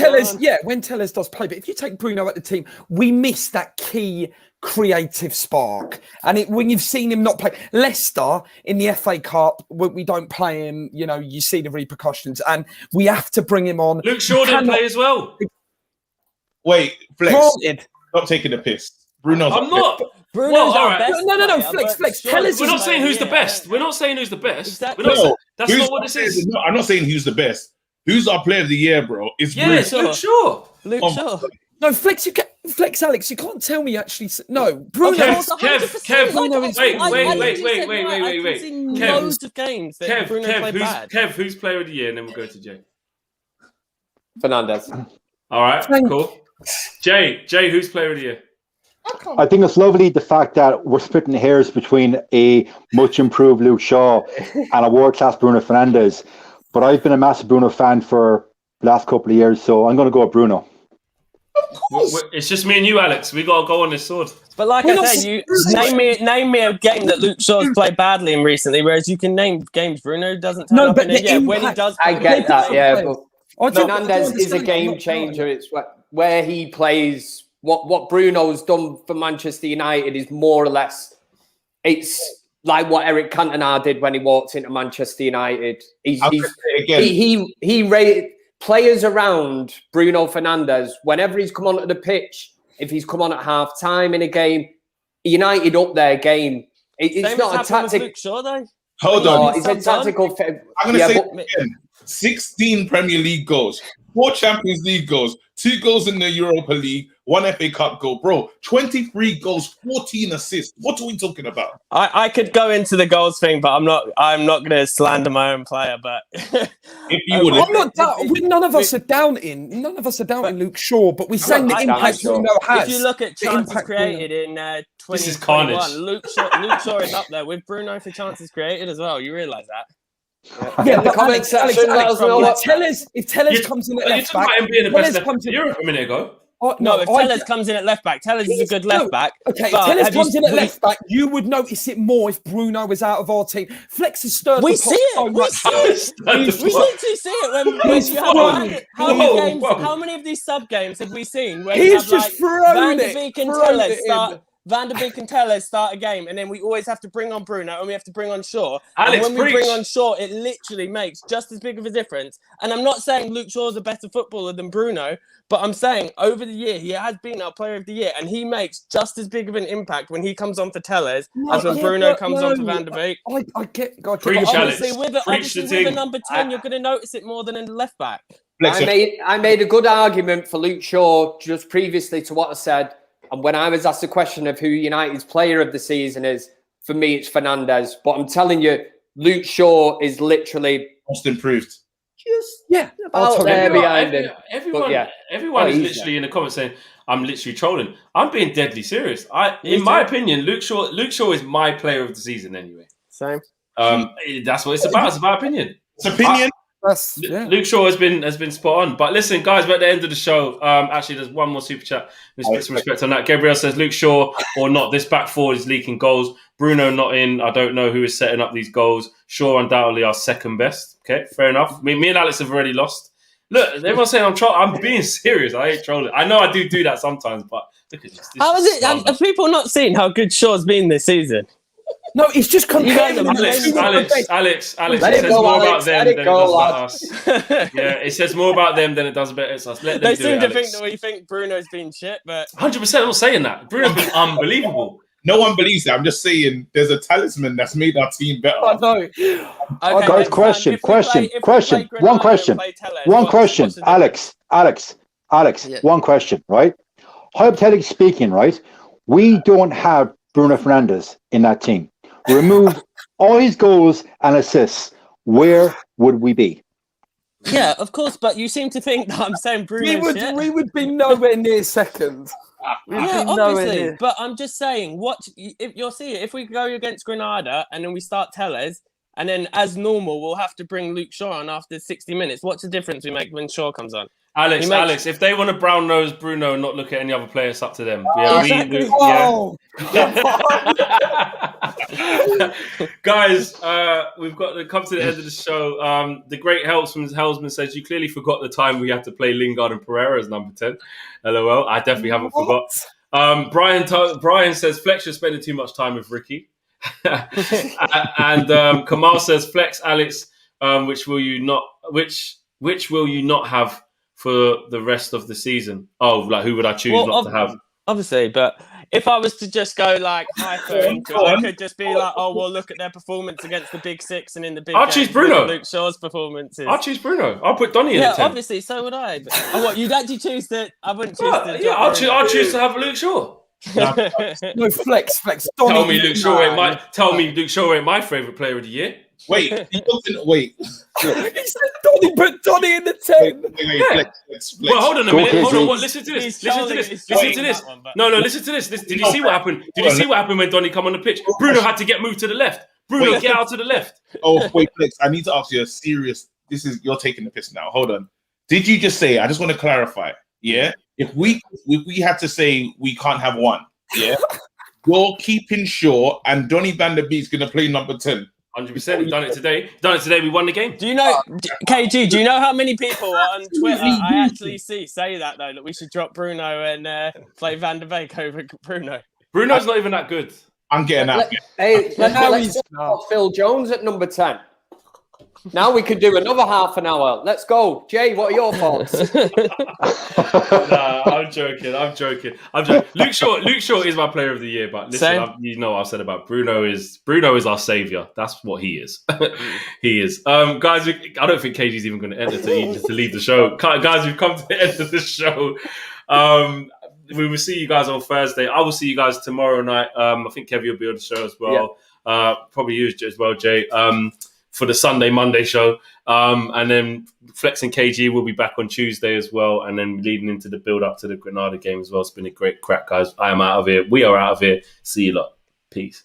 Tellez does play, but if you take Bruno out the team, we miss that key creative spark. And when you've seen him not play Leicester in the FA Cup, when we don't play him, you see the repercussions, and we have to bring him on. Luke Shaw didn't play as well. Wait, Flex. Stop taking the piss. Bruno's. I'm not. Bruno's our best. No, Flex. Tell us. We're not saying who's the best. We're not saying who's the best. Exactly. That's not what this is. No, I'm not saying who's the best. Who's our player of the year, bro? It's Luke Shaw. Luke Shaw. No, Flex, Alex, you can't tell me actually. No, Bruno. Kev, wait. Loads of games that Bruno played bad. Kev, who's player of the year? And then we'll go to Jay. Fernandez. All right, cool. Jay, who's player of the year? I think it's lovely the fact that we're splitting hairs between a much improved Luke Shaw and a world-class Bruno Fernandes. But I've been a massive Bruno fan for the last couple of years, so I'm going to go with Bruno. It's just me and you, Alex. We got to go on this sword. But like I said, you name me a game that Luke Shaw's played badly in recently, whereas you can name games Bruno doesn't turn up in it. Yeah, when he does, I get that. Yeah, but Fernandes is a game changer. It's where he plays. What Bruno's done for Manchester United is more or less. It's like what Eric Cantona did when he walked into Manchester United. He rated players around Bruno Fernandes whenever he's come onto the pitch. If he's come on at half time in a game, United up their game. It's not a tactic. Luke Shaw, though. Hold on. It's a tactical. I'm going to say it again. 16 Premier League goals, 4 Champions League goals, 2 goals in the Europa League, 1 FA Cup goal. Bro, 23 goals, 14 assists. What are we talking about? I could go into the goals thing, but I'm not going to slander my own player. But if you would, none of us are doubting Luke Shaw, but we're saying the impact Bruno has. If you look at chances created in 2021, Luke Shaw is up there with Bruno for chances created as well. You realise that? Yeah, but Alex, if Tellez comes in at left back, you're talking about him being the best left back in Europe a minute ago. No, if Tellez comes in at left back, Tellez is a good left back. Okay, if Tellez comes in at left back, you would notice it more if Bruno was out of our team. Flex has stirred we see it. We literally see it. How many of these sub games have we seen where he's just thrown it? Van der Beek and Tellez start a game, and then we always have to bring on Bruno, and we have to bring on Shaw. Alex, and when we bring on Shaw, it literally makes just as big of a difference. And I'm not saying Luke Shaw's a better footballer than Bruno, but I'm saying over the year, he has been our player of the year, and he makes just as big of an impact when he comes on for Tellez as when Bruno comes on for Van der Beek. Obviously, with a number 10, you're going to notice it more than in the left back. I made a good argument for Luke Shaw just previously to what I said. And when I was asked the question of who United's player of the season is, for me, it's Fernandes. But I'm telling you, Luke Shaw is literally most improved. About there behind him. Everyone is literally in the comments saying, I'm literally trolling. I'm being deadly serious. In my opinion, Luke Shaw is my player of the season anyway. Same. That's what it's about. It's about opinion. It's opinion. Luke Shaw has been spot on. But listen, guys, we're at the end of the show. Actually, there's one more super chat. Let's put some respect on that. Gabriel says, Luke Shaw or not, this back four is leaking goals. Bruno not in. I don't know who is setting up these goals. Shaw undoubtedly our second best. Okay, fair enough. Me and Alex have already lost. Look, everyone's saying I'm being serious. I ain't trolling. I know I do that sometimes, but look at this. How is it? Have people not seen how good Shaw's been this season? No, it's just comparing. Alex. It says more about them than it does about us. Yeah, it says more about them than it does about us. Let them they do seem it, to Alex. think that we think Bruno's been shit, but 100%. I'm not saying that. Bruno's been unbelievable. No one believes that. I'm just saying there's a talisman that's made our team better. I know. Okay, guys, question. One question. Alex. Yeah. One question, right? Hypothetically speaking, right? We don't have Bruno Fernandes in that team. Remove all his goals and assists. Where would we be? Yeah, of course, but you seem to think that I'm saying Bruno shit. We would be nowhere near second. Yeah, obviously, but I'm just saying, if you'll see it, if we go against Granada and then we start Tellez, and then as normal, we'll have to bring Luke Shaw on after 60 minutes. What's the difference we make when Shaw comes on? Alex, if they want to brown nose Bruno and not look at any other players, it's up to them. Exactly. Guys, we've got to come to the end of the show. The great Helsman says, you clearly forgot the time we had to play Lingard and Pereira as number 10. LOL. I definitely haven't forgot. Brian says, Flex, you're spending too much time with Ricky. And Kamal says, Flex, Alex, which will you not have for the rest of the season? Oh, like who would I choose not to have? Obviously, but if I was to just go like hyper into it, I could just be like, oh, well, look at their performance against the Big Six and in the big I'll choose Bruno. Luke Shaw's performances. I'll choose Bruno. I'll put Donny in at 10. Obviously, so would I. But, what, you'd actually choose to... I wouldn't choose to... Yeah, I'll choose to have Luke Shaw. No, Flex. Tell me Luke Shaw ain't my favourite player of the year. Wait. He said Donny, put Donny in the 10. Wait, Flex. Well, hold on a minute. Hold on. What? Listen to He's this. Listen to this. Charlie Listen to this. one, but- No, listen to this. Did you see what happened? Did you see what happened when Donny come on the pitch? Bruno had to get moved to the left. Bruno, get out to the left. Oh, wait, Flex. I need to ask you a serious... You're taking the piss now. Hold on. Did you just say... I just want to clarify. Yeah? If we had to say we can't have one, yeah? You're keeping Shaw and Donny van der Beek's going to play number 10. 100%. He done it today. We won the game. Do you know, KG, do you know how many people on Twitter I actually say that, though, that we should drop Bruno and play Van der Beek over Bruno? Bruno's not even that good. I'm getting out. Let's put Phil Jones at number 10. Now we could do another half an hour. Let's go. Jay, what are your thoughts? Nah, I'm joking. Luke Shaw is my player of the year, but listen, you know what I've said about Bruno is our saviour. That's what he is. He is. Guys, I don't think KG's even going to enter to leave the show. Guys, we've come to the end of the show. We will see you guys on Thursday. I will see you guys tomorrow night. I think Kevin will be on the show as well. Yeah. Probably you as well, Jay. For the Monday show. And then Flex and KG will be back on Tuesday as well. And then leading into the build up to the Granada game as well. It's been a great crack, guys. I am out of here. We are out of here. See you lot. Peace.